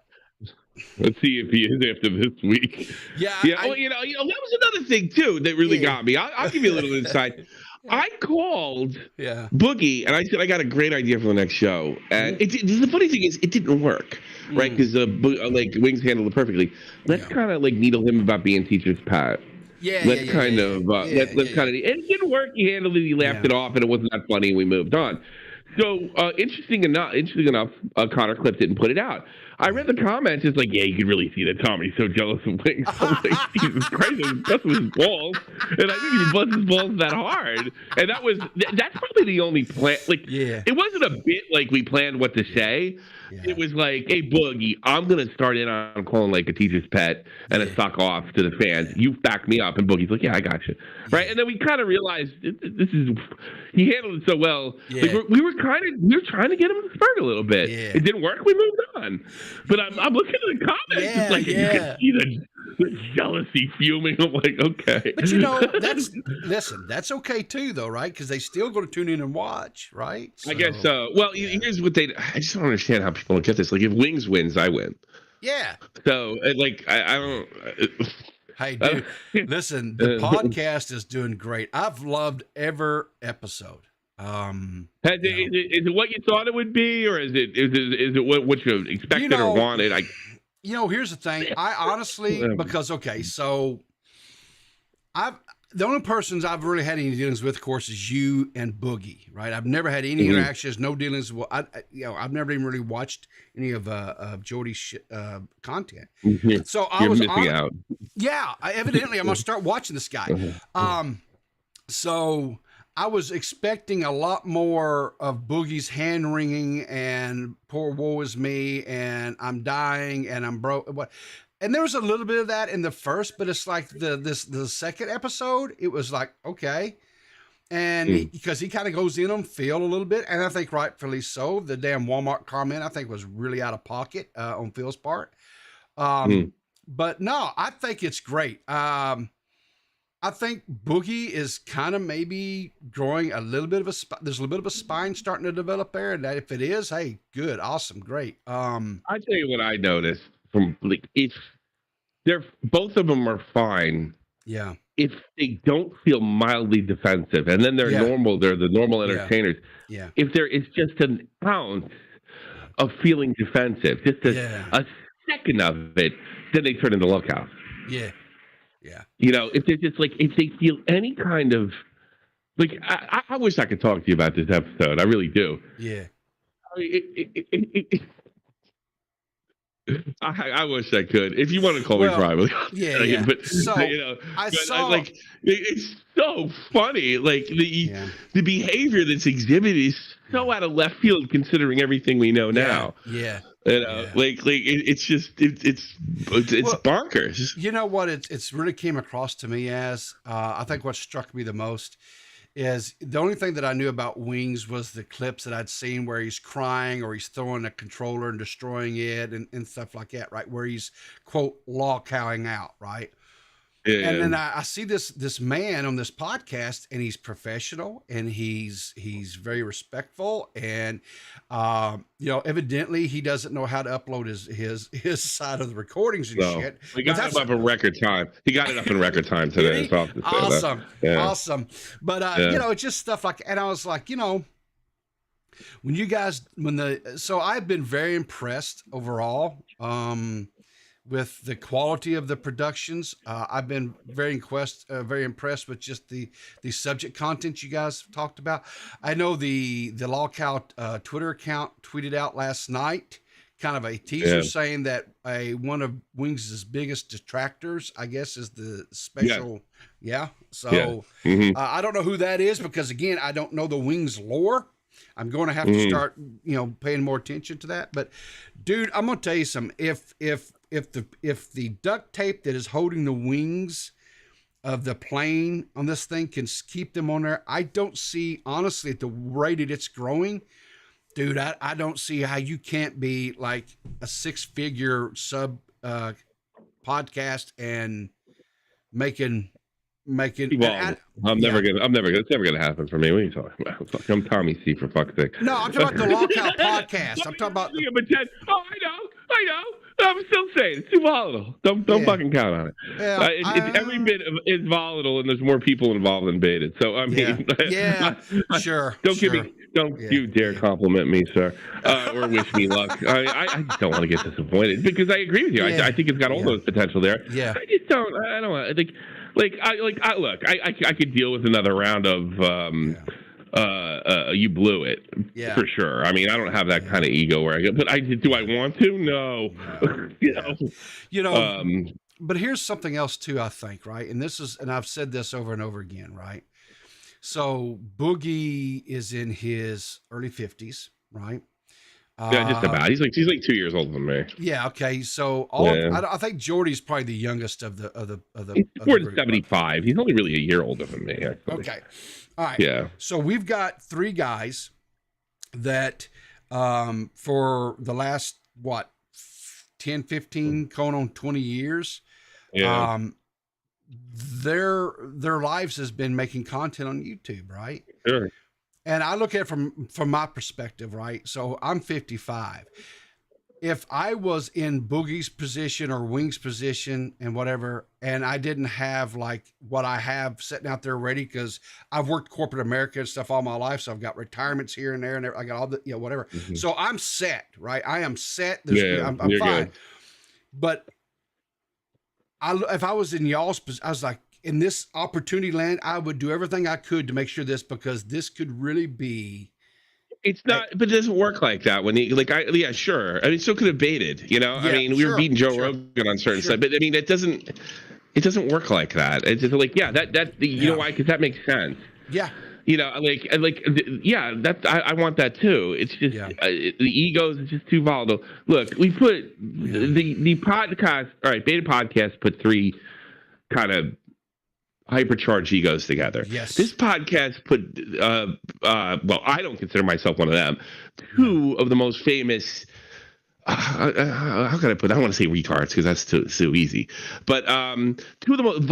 if he is after this week. Yeah. Well, that was another thing too that really got me. I'll give you a little insight. I called Boogie and I said I got a great idea for the next show. And the funny thing is, it didn't work, right? Because Wings handled it perfectly. Let's kind of needle him about being teacher's pet. Let's kind of. It didn't work. He handled it. He laughed it off, and it wasn't that funny. And we moved on. So interesting enough, Connor clipped it and put it out. I read the comments. It's like, yeah, you could really see that Tommy's so jealous of Wings. I was like, Jesus Christ, he was busting his balls, and I didn't even bust his balls that hard. And that's probably the only plan. It wasn't a bit like we planned what to say. Yeah. It was like, hey, Boogie, I'm going to start in on calling a teacher's pet and a suck off to the fans. You back me up. And Boogie's like, yeah, I got you. Right. And then we kind of realized he handled it so well. Yeah. We were trying to get him to spurt a little bit. Yeah. It didn't work. We moved on. But I'm looking at the comments. It's like, you can see the jealousy fuming. I'm like, okay. But that's okay too, though, right? Because they still going to tune in and watch, right? So, I guess so. Well, here's what I just don't understand how people don't get this. If Wings wins, I win. Yeah. So, I don't. Hey, dude, listen, the podcast is doing great. I've loved every episode. Is it what you thought it would be, or is it what you expected or wanted? Here's the thing. I honestly, because so the only persons I've really had any dealings with, of course, is you and Boogie, right? I've never had any interactions, no dealings. Well, I've never even really watched any of Jordy's content. Mm-hmm. So You're missing out. Yeah, evidently I'm gonna start watching this guy. So I was expecting a lot more of Boogie's hand wringing and poor woe is me and I'm dying and I'm broke. What? And there was a little bit of that in the first, but it's like the second episode, it was like, okay. And because he kind of goes in on Phil a little bit, and I think rightfully so. The damn Walmart comment, I think, was really out of pocket on Phil's part. But no, I think it's great. I think Boogie is kind of maybe growing a little bit of there's a little bit of a spine starting to develop there, and that if it is, hey, good, awesome, great. I tell you what I noticed from like if they're both of them are fine. Yeah. If they don't feel mildly defensive, and then they're normal, they're the normal entertainers. Yeah. If there is just an ounce of feeling defensive, just a second of it, then they turn into Lockout. Yeah. Yeah. You know, if they're just like, if they feel any kind of, like, I wish I could talk to you about this episode. I really do. Yeah. I wish I could. If you want to call me privately, yeah. But so you know, I saw like it's so funny. Like the behavior that's exhibited is so out of left field considering everything we know now. Yeah. You know, like it's just it's bonkers. You know what? It's really came across to me as I think what struck me the most is the only thing that I knew about Wings was the clips that I'd seen where he's crying or he's throwing a controller and destroying it and stuff like that, right? Where he's, quote, law-cowing out, right? Yeah. And then I see this man on this podcast, and he's professional and he's very respectful, and you know, evidently he doesn't know how to upload his side of the recordings and shit. We got it up in record time. He got it up in record time today. Awesome. But you know, it's just stuff like, and I was like, you know, so I've been very impressed overall. With the quality of the productions. I've been very impressed with just the subject content you guys talked about. I know the Lockout Twitter account tweeted out last night kind of a teaser saying that one of Wings' biggest detractors, I guess, is the special. So I don't know who that is because, again, I don't know the Wings lore. I'm going to have to start, you know, paying more attention to that. But, dude, I'm going to tell you something. If the duct tape that is holding the wings of the plane on this thing can keep them on there, I don't see, honestly, at the rate that it's growing, dude, I don't see how you can't be like a 6-figure sub podcast and making. Well, I'm never gonna. It's never gonna happen for me. What are you talking about? I'm Tommy C for fuck's sake. No, I'm talking about the Lockout podcast. I'm talking about. I know. I'm still saying it's too volatile. Don't fucking count on it. Yeah, it's every bit as volatile, and there's more people involved than baited. So I mean, sure. Don't you dare compliment me, sir, or wish me luck. I just don't want to get disappointed because I agree with you. I think it's got all those potential there. Yeah. I just don't. I don't want. I could deal with another round of you blew it for sure. I mean, I don't have that kind of ego where I go, but do I want to? No. You know, but here's something else too, I think, right? And I've said this over and over again, right? So Boogie is in his early 50s, right? Yeah, just about. He's like 2 years older than me. Yeah. Okay. So I think Jordy's probably the youngest of the. He's born in 75. He's only really a year older than me. Actually. Okay. All right. Yeah. So we've got 3 guys that, for the last 10, 15, going on 20 years, their lives has been making content on YouTube, right? Sure. And I look at it from my perspective, right? So I'm 55. If I was in Boogie's position or Wing's position and whatever, and I didn't have like what I have sitting out there ready, because I've worked corporate America and stuff all my life, so I've got retirements here and there, and I got all the whatever. Mm-hmm. So I'm set, right? I am set. I'm fine. Good. But if I was in y'all's position, I was like, in this opportunity land, I would do everything I could to make sure because this could really be. It's not, but it doesn't work like that. When sure. I mean, still could have baited, you know. I mean, we were beating Joe Rogan on certain stuff, but I mean, it doesn't work like that. It's just like, that you know why? Because that makes sense. Yeah. Yeah, I want that too. It's just the egos is just too volatile. Look, we put the podcast. All right, Beta Podcast put 3 kind of hypercharged egos together. Yes. This podcast put well, I don't consider myself one of them. 2 of the most famous. How can I put? I don't want to say retards because that's too easy. But 2 of the most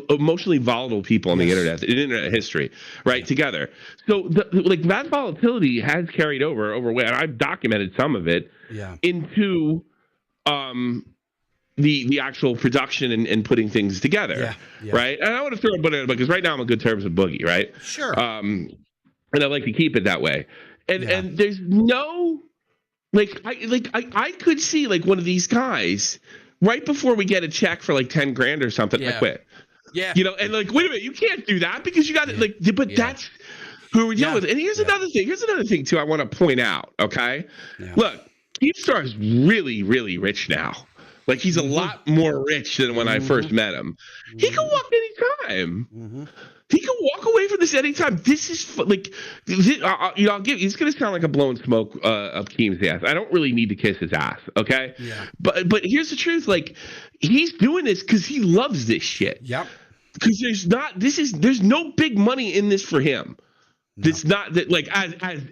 emotionally volatile people on the internet in internet history, right? Together. So that volatility has carried over and I've documented some of it into the actual production and putting things together, right? And I want to throw a bit in because right now I'm on good terms with Boogie, right? Sure. And I like to keep it that way. And there's no. I could see like one of these guys right before we get a check for like 10 grand or something. I quit. Yeah. And like, wait a minute, you can't do that because you got to but that's who we're dealing with. And here's another thing. Here's another thing too. I want to point out. Okay. Yeah. Look, Keemstar is really, really rich now. Like he's a lot more rich than when I first met him. He can walk anytime. He can walk away from this anytime. This is I'll give. It's going to sound like a blowing smoke of Keem's ass. I don't really need to kiss his ass, okay? Yeah. But here's the truth. Like he's doing this because he loves this shit. Yep. Because there's no big money in this for him. No. It's not that like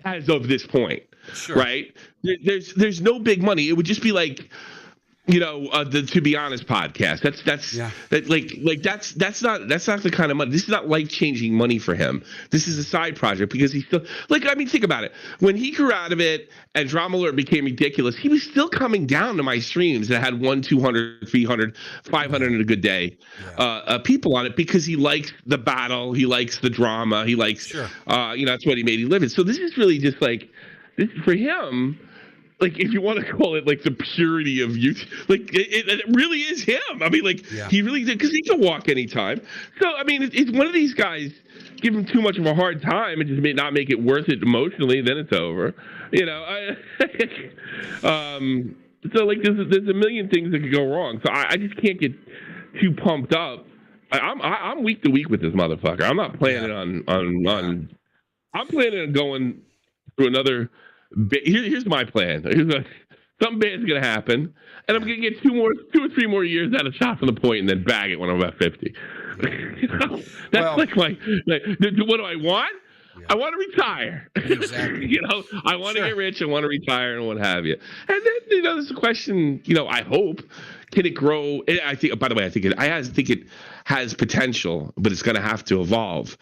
as of this point, right? There's no big money. It would just be like. The To Be Honest podcast. That's not the kind of money. This is not life-changing money for him. This is a side project because he's still think about it. When he grew out of it and Drama Alert became ridiculous, he was still coming down to my streams that had 100, 200, 300, 500 in a good day people on it because he likes the battle, he likes the drama, he likes that's what he made. He live it. So this is really just like this for him. Like, if you want to call it, like, the purity of youth, like, it really is him. I mean, like, he really did, because he can walk anytime. So, I mean, it's one of these guys, give him too much of a hard time and just may not make it worth it emotionally, then it's over. So, like, there's a million things that could go wrong. So, I just can't get too pumped up. I'm week to week with this motherfucker. I'm not planning on I'm planning on going through another... Here's my plan. Something bad's gonna happen, and I'm gonna get 2 or 3 more years out of Shot from the Point, and then bag it when I'm about 50. That's like what do I want? Yeah. I want to retire. Exactly. I want to get rich. I want to retire, and what have you. And then there's a question. I hope can it grow? I think. By the way, I think it has potential, but it's going to have to evolve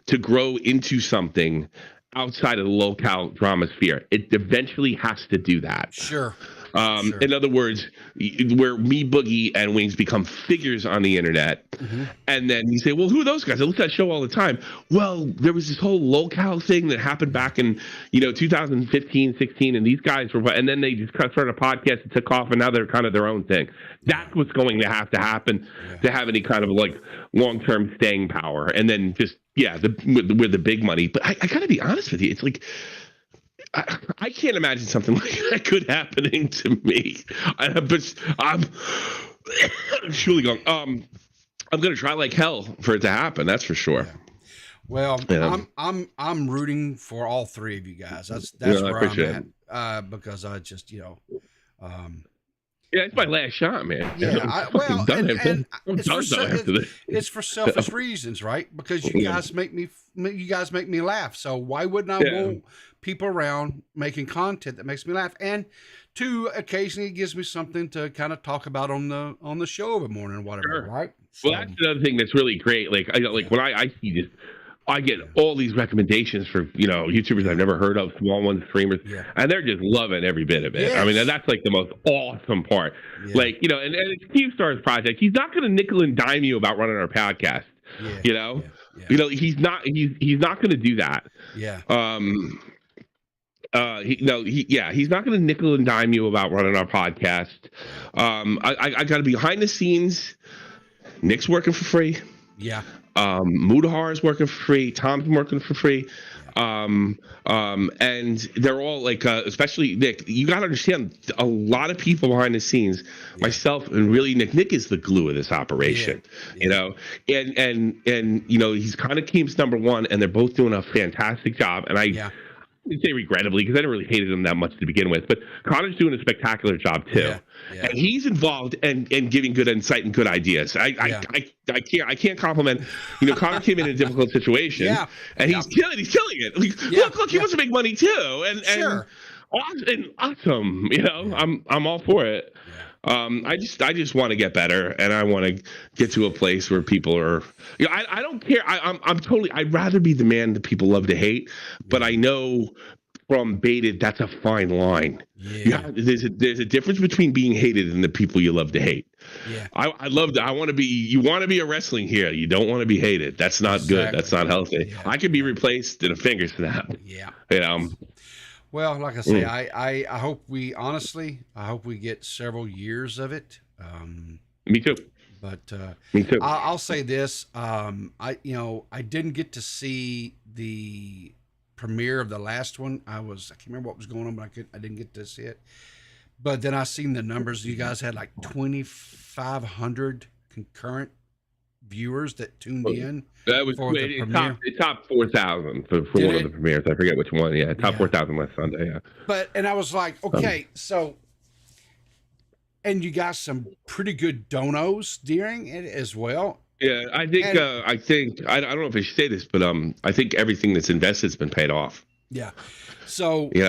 to grow into something outside of the Lockout drama sphere. It eventually has to do that. Sure. In other words, where me, Boogie, and Wings become figures on the internet, and then you say, well, who are those guys? I look at that show all the time. Well, there was this whole Lockout thing that happened back in 2015, 16, and these guys were, and then they just started a podcast and took off, and now they're kind of their own thing. That's what's going to have to happen to have any kind of like long-term staying power, and then just with the big money. But I got to be honest with you, it's like. I can't imagine something like that could happening to me. But I'm truly going. I'm going to try like hell for it to happen. That's for sure. Yeah. Well, I'm rooting for all 3 of you guys. That's where I'm at. Because I just it's my last shot, man. Yeah, it's for selfish reasons, right? Because you guys make me laugh. So why wouldn't I want people around making content that makes me laugh? And 2, occasionally it gives me something to kind of talk about on the show every morning or whatever, right? So, well, that's another thing that's really great. Like when I see this. I get all these recommendations for YouTubers I've never heard of, small ones, streamers, and they're just loving every bit of it. Yes. I mean, that's like the most awesome part. Yeah. Like and it's Keemstar's project. He's not going to nickel and dime you about running our podcast. Yeah. He's not going to do that. Yeah. He's not going to nickel and dime you about running our podcast. I got to be behind the scenes. Nick's working for free. Yeah. Mudahar's working for free. Tom's working for free. And they're all like, especially Nick, you got to understand a lot of people behind the scenes, myself and really Nick is the glue of this operation, you know, and, you know, he's kind of team's number one and they're both doing a fantastic job. And I wouldn't say regrettably, because I never really hated him that much to begin with, but Connor's doing a spectacular job too. And he's involved and giving good insight and good ideas. I can't compliment. You know, Connor came in a difficult situation, and he's killing it. Like, look, he wants to make money too, and awesome. You know, I'm all for it. I just want to get better, and I want to get to a place where people are. You know, I don't care. I'm totally. I'd rather be the man that people love to hate, but I know from baited that's a fine line. There's a difference between being hated and the people you love to hate. I love that. I want to be. You want to be a wrestling hero. You don't want to be hated. That's not good. That's not healthy. I could be replaced in a finger snap. You know. Well, like I say, I hope we get several years of it. Me too. But me too. I'll say this: I didn't get to see the premiere of the last one. I can't remember what was going on, but I didn't get to see it. But then I seen the numbers. You guys had like 2,500 concurrent viewers that tuned in. That was top 4,000 for one of the premieres. I forget which one. Yeah, top 4,000 last Sunday. Yeah. And I was like, okay, so, and you got some pretty good donos during it as well. Yeah, I think I don't know if I should say this, but I think everything that's invested has been paid off. Yeah. So we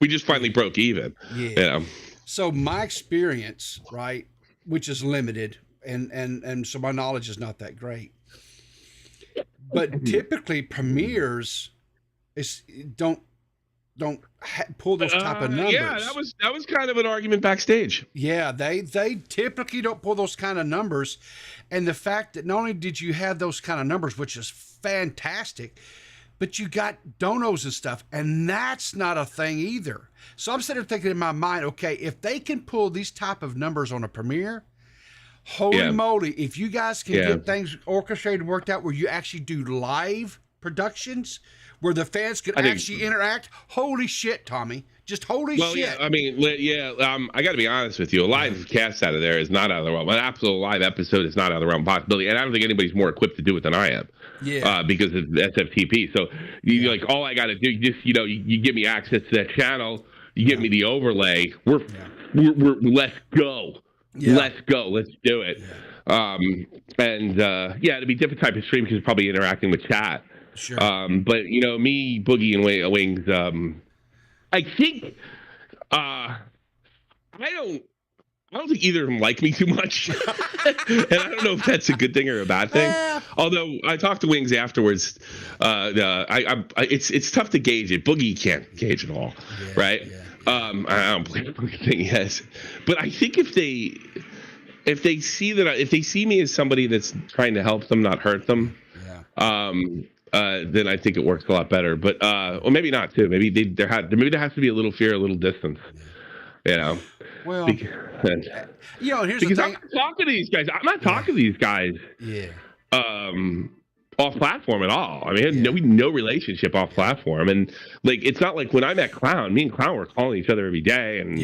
just finally broke even. Yeah. So my experience, right, which is limited, and so my knowledge is not that great. But typically premieres don't pull those type of numbers. Yeah, that was kind of an argument backstage. Yeah, they typically don't pull those kind of numbers, and the fact that not only did you have those kind of numbers, which is fantastic, but you got donos and stuff, and that's not a thing either. So I'm sitting there thinking in my mind, okay, if they can pull these type of numbers on a premiere, holy moly, if you guys can get things orchestrated and worked out where you actually do live productions where the fans can actually interact, holy shit, Tommy. Just holy shit. Yeah, I mean, I got to be honest with you. A live cast out of there is not out of the realm. An absolute live episode is not out of the realm of possibility. And I don't think anybody's more equipped to do it than I am. Because of SFTP. So, like, all I got to do, you give me access to that channel, you give me the overlay. We're let's go. Let's go. Let's do it. It'd be a different type of stream because you're probably interacting with chat. Sure. But me, Boogie, and Wings. I think I don't think either of them like me too much, and I don't know if that's a good thing or a bad thing. Although I talked to Wings afterwards, it's tough to gauge it. Boogie can't gauge it all, right? I don't believe Boogie thing, yes, but I think if they see me as somebody that's trying to help them, not hurt them, then I think it works a lot better. But or maybe not too. Maybe there has to be a little fear, a little distance. Well, here's the thing. I'm not talking to these guys. I'm not talking to these guys. Off platform at all. I mean, no relationship off platform, and like it's not like when I met Clown. Me and Clown were calling each other every day, and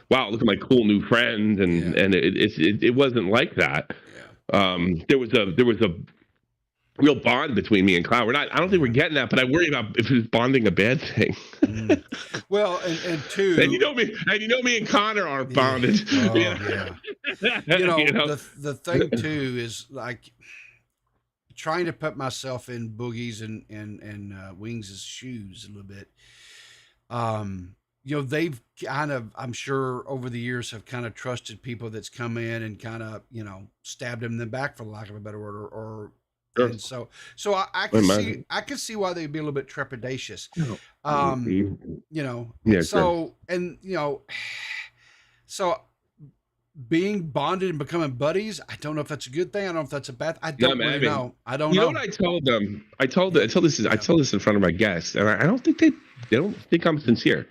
wow, look at my cool new friend, and it wasn't like that. There was a real bond between me and Clown. I don't think we're getting that, but I worry about if it's bonding a bad thing. Well, and two, and me and Connor aren't bonded. The thing too is like trying to put myself in Boogie's and Wings' shoes a little bit. They've kind of, I'm sure over the years have kind of trusted people that's come in and kind of, stabbed them in the back, for lack of a better word, or and so I can see why they'd be a little bit trepidatious. So being bonded and becoming buddies, I don't know if that's a good thing. I don't know if that's a bad. I don't really know. I don't know. You know what I told them? I told this in front of my guests, and I don't think they don't think I'm sincere.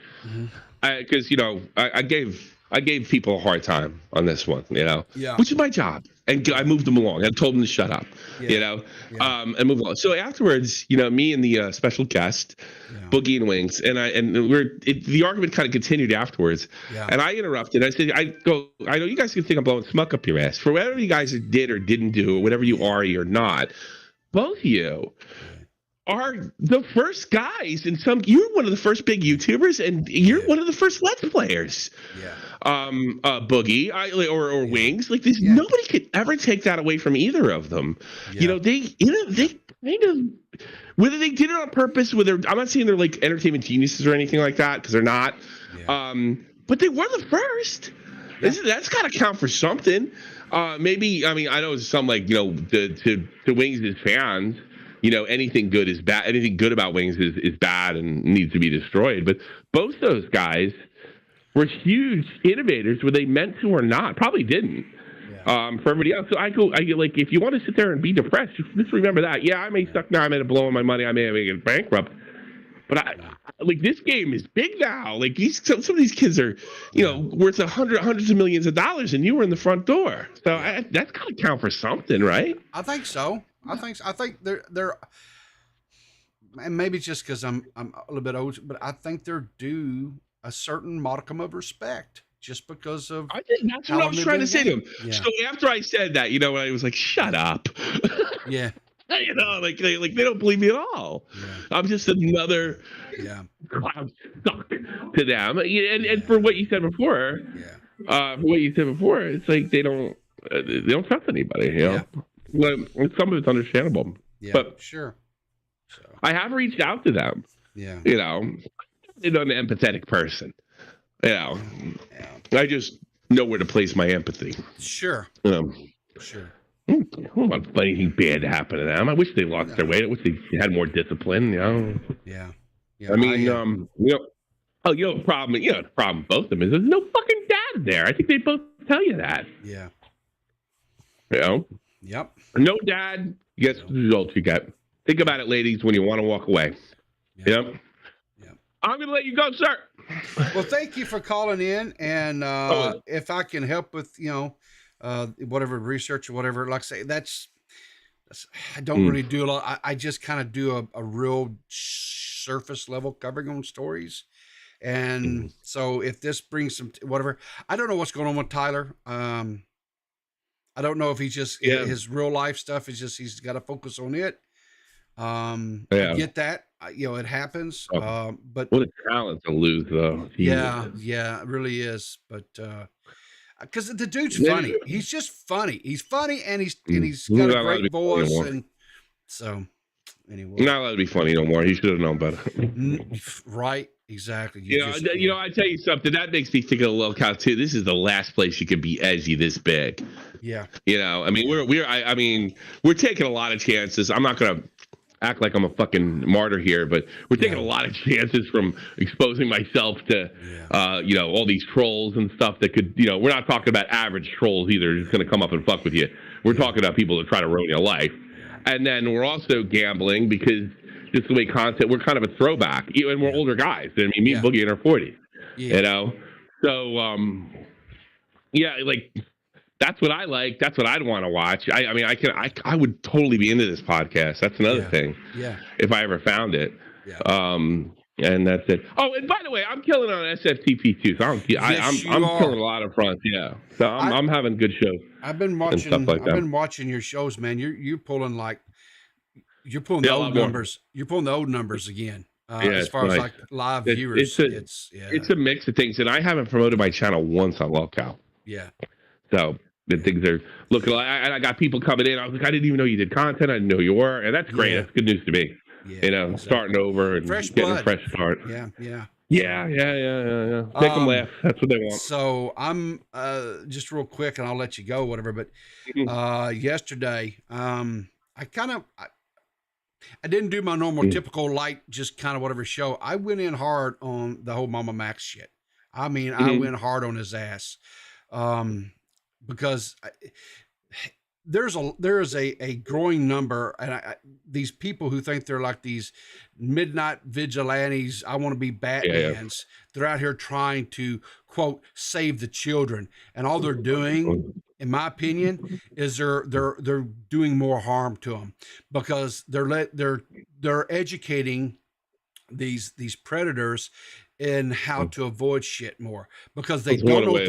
Because I gave I gave people a hard time on this one, Yeah. which is my job. And I moved them along. I told them to shut up, Yeah. and move on. So afterwards, me and the special guest, Boogie and Wings, and the argument kind of continued afterwards. Yeah. And I interrupted. I said, I know you guys can think I'm blowing smoke up your ass for whatever you guys did or didn't do, or whatever you are or not. Both of you are the first guys you're one of the first big YouTubers, and you're one of the first Let's Players. Yeah. Boogie or Wings, like this, nobody could ever take that away from either of them. Yeah. They kind of, whether they did it on purpose, I'm not saying they're like entertainment geniuses or anything like that, because they're not. But they were the first. That's got to count for something. Maybe, I know some to Wings' fans, anything good is bad. Anything good about Wings is bad and needs to be destroyed. But both those guys were huge innovators, whether they meant to or not. Probably didn't. For everybody else. So I go like, if you want to sit there and be depressed, just remember that. Yeah, I may suck now. I may have blown my money. I may get bankrupt. But this game is big now. Like some of these kids are, worth hundreds of millions of dollars, and you were in the front door. So that's got to count for something, right? I think so. I think they're, and maybe it's just because I'm a little bit old, but I think they're due a certain modicum of respect just because of. I think that's what I was trying to say to him. Yeah. So after I said that, I was like, "Shut up." Yeah. They don't believe me at all. Yeah. I'm just another clown suck to them. And for what you said before, it's like they don't trust anybody. Well, some of it's understandable. Yeah, but sure. So. I have reached out to them. Yeah. I'm an empathetic person. I just know where to place my empathy. Sure. Sure. I don't want anything bad to happen to them. I wish they lost their weight. I wish they had more discipline. Yeah. I mean, the problem. The problem with both of them is there's no fucking dad there. I think they both tell you that. Yeah. Yep. No dad. Guess the results you get. Think about it, ladies, when you want to walk away. Yep. I'm going to let you go, sir. Well, thank you for calling in. And if I can help with, whatever research or whatever, like I say, that's I don't really do a lot. I just kind of do a real surface level covering on stories. And so if this brings some, whatever, I don't know what's going on with Tyler. I don't know if he's just his real life stuff is just, he's got to focus on it. I get that, it happens. But what a talent to lose though. Yeah, it really is. But, because the dude's funny. He's just funny. He's funny, and he's got a great voice, and so anyway, not allowed to be funny no more. He should have known better. Right? Exactly. I tell you something that makes me think of the Lockout too. This is the last place you could be edgy this big. Yeah. I mean, we're taking a lot of chances. I'm not gonna act like I'm a fucking martyr here, but we're taking a lot of chances from exposing myself to, all these trolls and stuff that could, we're not talking about average trolls either. It's going to come up and fuck with you. We're talking about people that try to ruin your life. And then we're also gambling because just the way content, we're kind of a throwback, and we're older guys. I mean, me and Boogie in our 40s, So, that's what I like. That's what I'd want to watch. I would totally be into this podcast. That's another thing. Yeah. If I ever found it. Yeah. And that's it. Oh, and by the way, I'm killing on SFTP too. So I'm killing a lot of fronts. Yeah. So I'm having good shows. I've been watching. I've been watching your shows, man. You're pulling the old numbers. You're pulling the old numbers again. As far as like live viewers, it's a mix of things, and I haven't promoted my channel once on Lockout. Yeah. So the things are looking like, and I got people coming in. I was like, I didn't even know you did content. I didn't know you were, and that's great. That's good news to me. Yeah, exactly. Starting over and getting a fresh start. Yeah. Make them laugh. That's what they want. So I'm just real quick, and I'll let you go, whatever. But yesterday, I didn't do my normal typical light, just kind of whatever show. I went in hard on the whole Mama Max shit. I mean, I went hard on his ass. Because there is a growing number, and these people who think they're like these midnight vigilantes. I want to be Batmans. They're out here trying to quote save the children, and all they're doing, in my opinion, is they're doing more harm to them, because they're educating these predators in how to avoid shit more, because they don't know what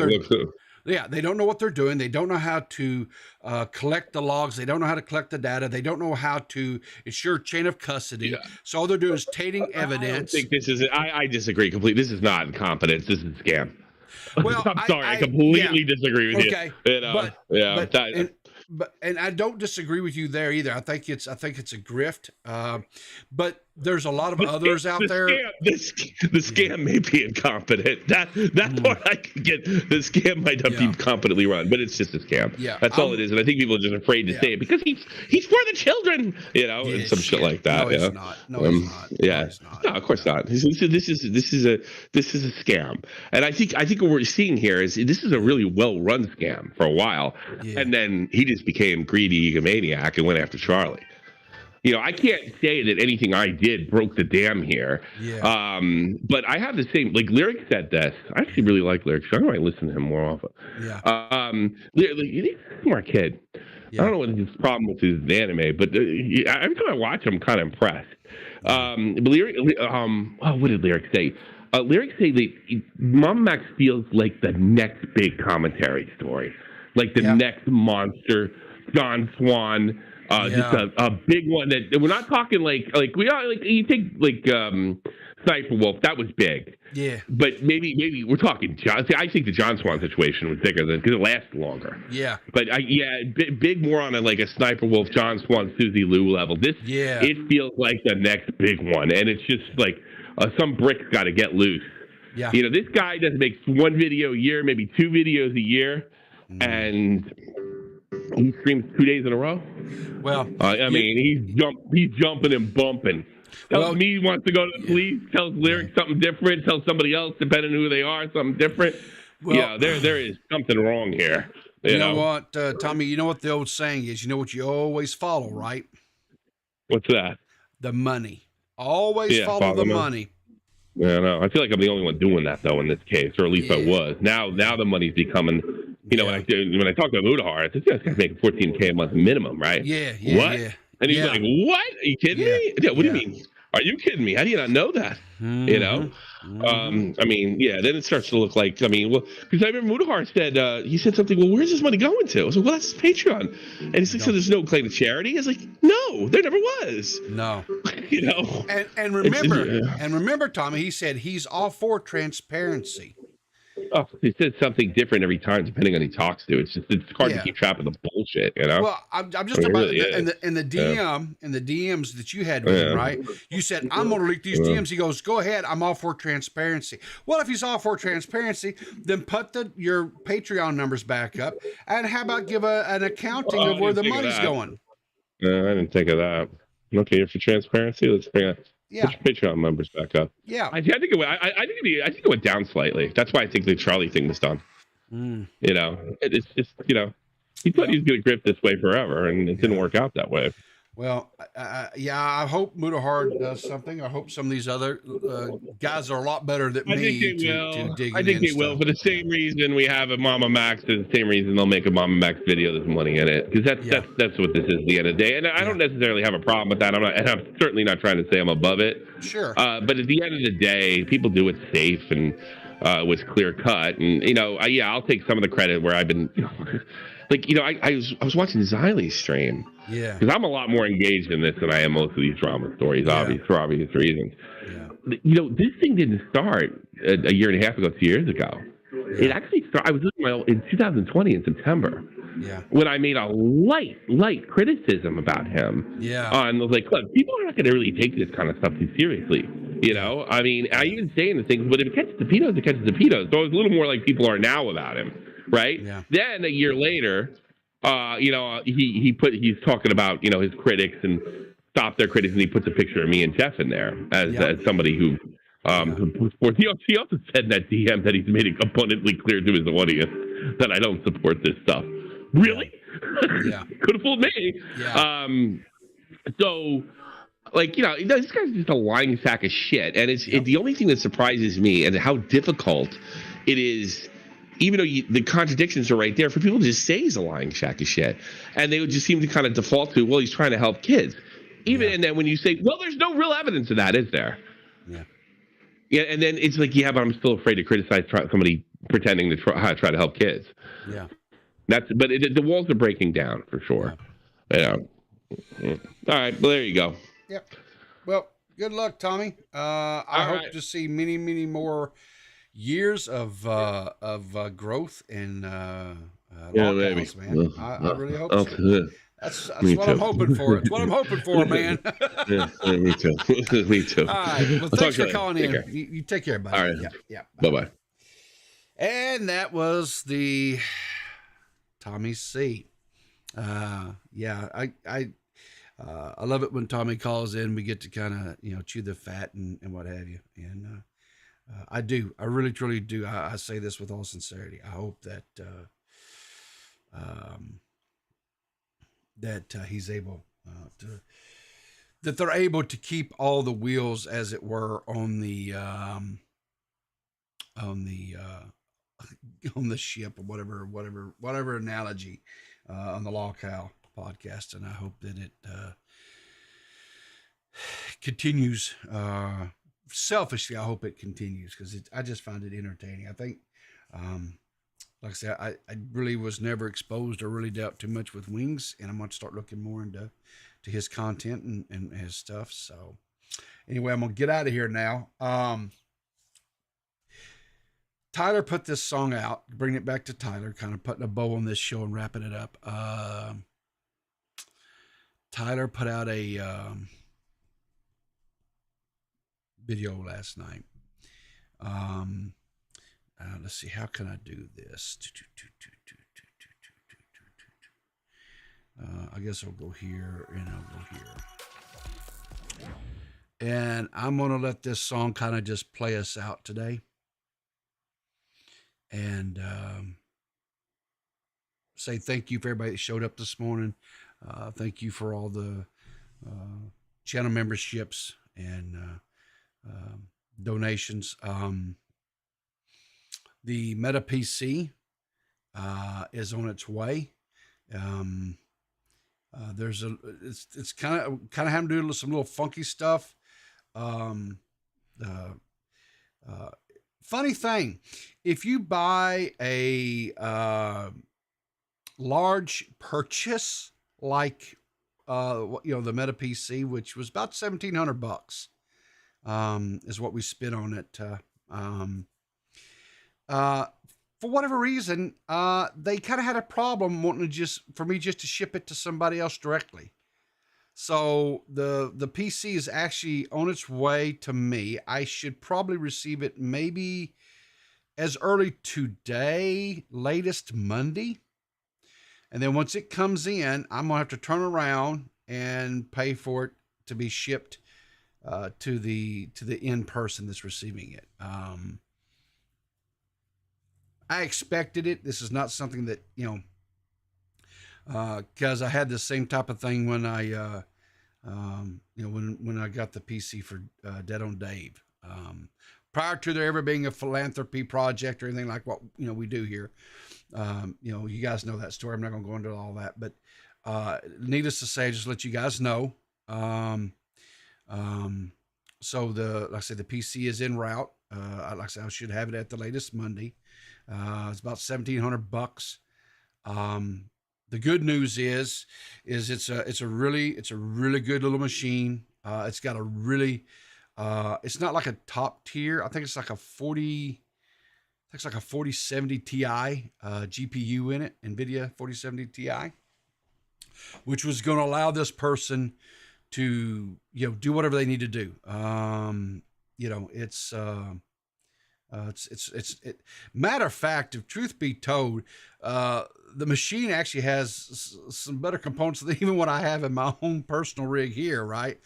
they don't know what they're doing. They don't know how to collect the logs. They don't know how to collect the data. They don't know how to ensure chain of custody. So all they're doing is taking evidence. I think this is. I disagree completely. This is not incompetence. This is a scam. Well, I'm sorry. I completely disagree with you. You know, but I don't disagree with you there either. I think it's a grift. But there's a lot of others out there. The scam may be incompetent. That part I can get. The scam might not be competently run, but it's just a scam. Yeah, that's all it is. And I think people are just afraid to say it because he's for the children, you know, and some shit like that. No, it's not. No, it's not. Yeah, it's not. No, of course not. This is a scam, and I think what we're seeing here is this is a really well run scam for a while, and then he just became greedy egomaniac and went after Charlie. You know, I can't say that anything I did broke the dam here. Yeah. But I have the same, like Lyric said this. I actually really like Lyric. I might listen to him more often. Yeah. He's a smart kid. Yeah. I don't know what his problem with his anime, but every time I watch him, I'm kind of impressed. But Lyric, what did Lyric say? Lyric say that Mama Max feels like the next big commentary story, like the next monster, John Swan. Just a big one that we're not talking like you take like Sniper Wolf, that was big. Yeah. But maybe we're talking John. See, I think the John Swan situation was bigger because it lasted longer. Yeah. But big more on a Sniper Wolf, John Swan, Susie Lou level. This it feels like the next big one, and it's just like some brick's got to get loose. Yeah. You know, this guy doesn't make one video a year, maybe 2 videos a year, and he streams 2 days in a row. Well, I mean, he's jumping and bumping. Tells me he wants to go to the police. Tells Lyric something different. Tells somebody else, depending on who they are, something different. Well, there is something wrong here. You know what, Tommy? You know what the old saying is. You know what you always follow, right? What's that? The money. Always follow the money. Yeah, no. I feel like I'm the only one doing that though in this case, or at least I was. Now the money's becoming. You know, when I talk to Mudahar, I said, this guy's making $14K a month minimum, right? Yeah. What? Yeah. And he's like, what? Are you kidding me? Yeah, what do you mean? Are you kidding me? How do you not know that? Mm-hmm. You know? I mean, then it starts to look like, because I remember Mudahar said, he said something, well, where's this money going to? I was like, well, that's Patreon. And he's like, so there's no claim to charity? I was like, no, there never was. No. You know? And remember, Tommy, he said he's all for transparency. Oh, he says something different every time, depending on who he talks to. It's hard to keep track of the bullshit, you know. Well, I'm just about really in the DM in the DMs that you had with him, right? You said I'm going to leak these DMs. He goes, "Go ahead. I'm all for transparency." Well, if he's all for transparency, then put your Patreon numbers back up, and how about give an accounting of where the money's going? I didn't think of that. Okay, you're for transparency. Let's bring it. Put your Patreon numbers back up. Yeah, I think it went down slightly. That's why I think the Charlie thing was done. You know, it's just he thought he was going to grip this way forever, and it didn't work out that way. Well, I hope Mudahar does something. I hope some of these other guys are a lot better than me to dig. I think they will for the same reason we have a Mama Max. The same reason they'll make a Mama Max video. There's money in it because that's what this is at the end of the day. And I don't necessarily have a problem with that. I'm certainly not trying to say I'm above it. Sure. But at the end of the day, people do it safe and was clear cut. And I'll take some of the credit where I've been. I was watching Xylee's stream. Yeah. Because I'm a lot more engaged in this than I am most of these drama stories, for obvious reasons. Yeah. You know, this thing didn't start a year and a half ago, 2 years ago. Yeah. It actually started, I was looking in 2020 in September. Yeah. When I made a light criticism about him. Yeah. On like, look, people are not going to really take this kind of stuff too seriously. You know, I mean, I even saying the things, but if it catches the pedos, it catches the pedos. So I was a little more like people are now about him. Right. Yeah. Then a year later, he's talking about, his critics and stop their critics. And he puts a picture of me and Jeff in there as somebody who supports. He also said in that DM that he's made it abundantly clear to his audience that I don't support this stuff. Really? Yeah. Could have fooled me. Yeah. So, like, this guy's just a lying sack of shit. And Yep. the only thing that surprises me and how difficult it is, even though the contradictions are right there, for people to just say he's a lying sack of shit. And they would just seem to kind of default to, well, he's trying to help kids. And then when you say, well, there's no real evidence of that, is there? Yeah. Yeah, and then it's like, yeah, but I'm still afraid to criticize somebody pretending to try to help kids. Yeah. But the walls are breaking down for sure. Yeah. All right, well, there you go. Yep. Well, good luck, Tommy. I hope to see many, many more years of growth and lockouts, man. I really hope so. That's what I'm hoping for. It's what I'm hoping for, man. Yeah, me too. Me too. All right. Well, thanks for calling in. You take care, buddy. All right. Yeah. Bye-bye. And that was the Tommy C. Yeah, I love it when Tommy calls in. We get to kind of, chew the fat and what have you. And I do. I really, truly do. I say this with all sincerity. I hope that he's able that they're able to keep all the wheels, as it were, on the ship, or whatever analogy, on the Lockout podcast. And I hope that it continues. Selfishly, I hope it continues, because I just find it entertaining. I think, like I said, I really was never exposed or really dealt too much with Wings, and I'm going to start looking more into his content and his stuff. So anyway, I'm going to get out of here now. Tyler put this song out, bring it back to Tyler, kind of putting a bow on this show and wrapping it up. Tyler put out a video last night. Let's see, how can I do this? I guess I'll go here and I'll go here. And I'm going to let this song kind of just play us out today. And say thank you for everybody that showed up this morning. Thank you for all the channel memberships and donations. The Meta PC is on its way. It's kind of having to do some little funky stuff. Funny thing, if you buy a large purchase like the Meta PC, which was about $1,700, is what we spent on it. For whatever reason, they kind of had a problem wanting for me to ship it to somebody else directly. So the PC is actually on its way to me. I should probably receive it maybe as early today, latest Monday. And then once it comes in, I'm gonna have to turn around and pay for it to be shipped to the end person that's receiving it. I expected it. This is not something that, because I had the same type of thing when I, when I got the PC for Dead on Dave. Prior to there ever being a philanthropy project or anything like what we do here, you guys know that story. I'm not going to go into all that, but needless to say, just let you guys know. So like I said, the PC is en route. Like I said, I should have it at the latest Monday. It's about $1,700. The good news is it's a really good little machine. It's got a really, it's not like a top tier. I think it's like a 4070 Ti GPU in it, NVIDIA 4070 Ti, which was going to allow this person to do whatever they need to do. Matter of fact, if truth be told, the machine actually has some better components than even what I have in my own personal rig here, right?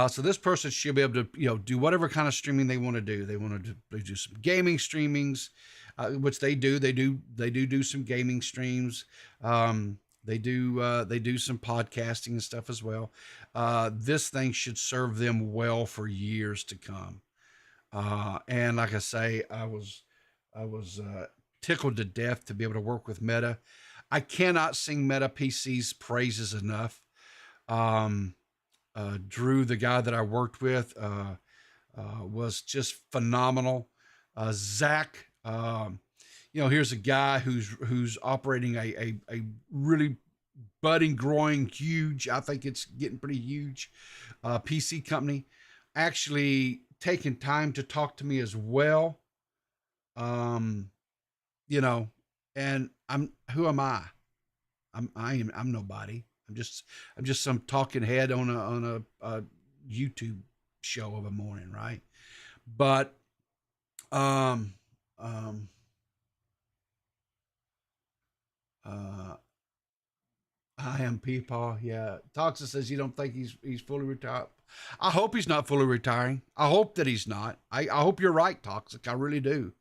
So this person should be able to, do whatever kind of streaming they want to do. They want to do some gaming streamings, which they do. They do some gaming streams. They do some podcasting and stuff as well. This thing should serve them well for years to come. And like I say, I was tickled to death to be able to work with Meta. I cannot sing Meta PC's praises enough. Drew, the guy that I worked with, was just phenomenal. Zach, here's a guy who's operating a really budding, growing, huge. I think it's getting pretty huge. PC company, actually taking time to talk to me as well. And who am I? I'm nobody. I'm just some talking head on a YouTube show of a morning, right? But I am Peepaw. Yeah. Toxa says you don't think he's fully retired. I hope he's not fully retiring. I hope that he's not. I hope you're right, Toxic. I really do.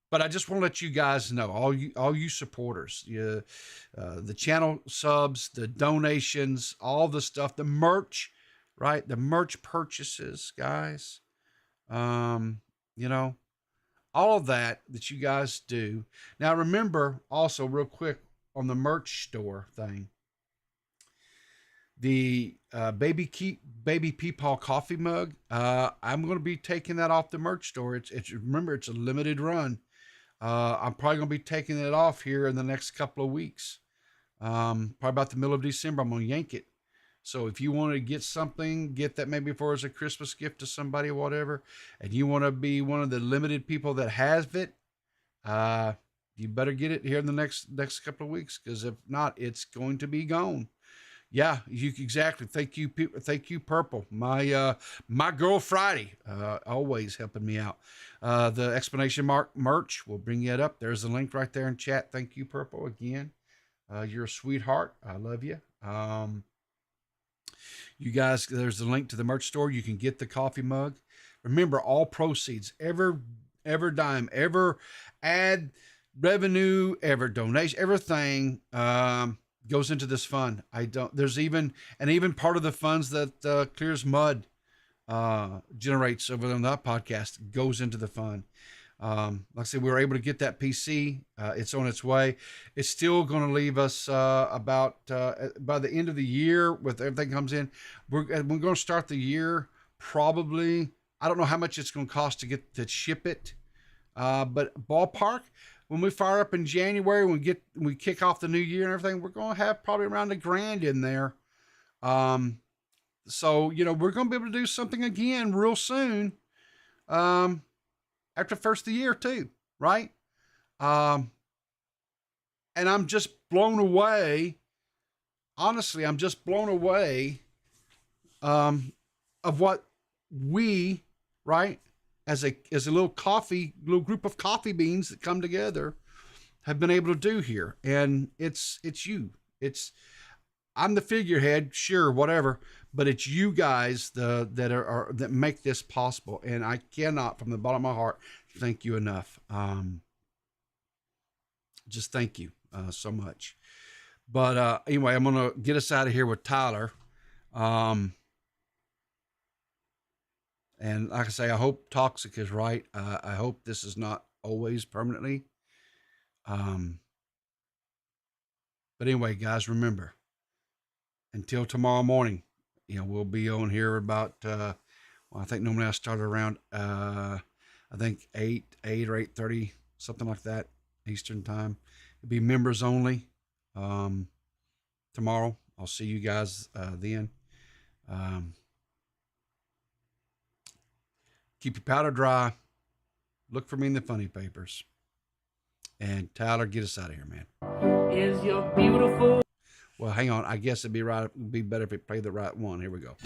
But I just want to let you guys know, all you supporters, the channel subs, the donations, all the stuff, the merch, right? The merch purchases, guys. All of that you guys do. Now, remember also real quick on the merch store thing, the baby Peepaw coffee mug. I'm going to be taking that off the merch store. Remember, it's a limited run. I'm probably going to be taking it off here in the next couple of weeks. Probably about the middle of December, I'm going to yank it. So if you want to get something, get that maybe for as a Christmas gift to somebody or whatever, and you want to be one of the limited people that has it, you better get it here in the next couple of weeks, because if not, it's going to be gone. Yeah, exactly. Thank you, Purple. My girl Friday, always helping me out. The explanation mark merch, we'll bring it up. There's the link right there in chat. Thank you, Purple, again. You're a sweetheart. I love you. You guys, there's the link to the merch store. You can get the coffee mug. Remember, all proceeds, every dime, ever ad revenue, ever donation, everything goes into this fund. There's even part of the funds that Clears Mud generates over on that podcast goes into the fund. Like I said, we were able to get that PC. It's on its way. It's still going to leave us about by the end of the year, with everything comes in. We're going to start the year probably. I don't know how much it's going to cost to ship it, but ballpark, when we fire up in January, we kick off the new year and everything, we're going to have probably around $1,000 in there. So we're going to be able to do something again real soon. After the first of the year too, right? And I'm just blown away. Honestly, I'm just blown away of what we, right, as a little group of coffee beans that come together, have been able to do here. And it's you. I'm the figurehead, sure, whatever, but it's you guys that make this possible, and I cannot, from the bottom of my heart, thank you enough. Just thank you so much. But anyway, I'm gonna get us out of here with Tyler. And like I say, I hope Toxic is right. I hope this is not always permanently. But anyway, guys, remember, until tomorrow morning, we'll be on here about, I think normally I start around, I think 8 or 8:30, something like that, Eastern time. It'll be members only. Tomorrow, I'll see you guys then. Keep your powder dry. Look for me in the funny papers. And Tyler, get us out of here, man. Is your beautiful. Well, hang on. I guess it'd be better if it played the right one. Here we go.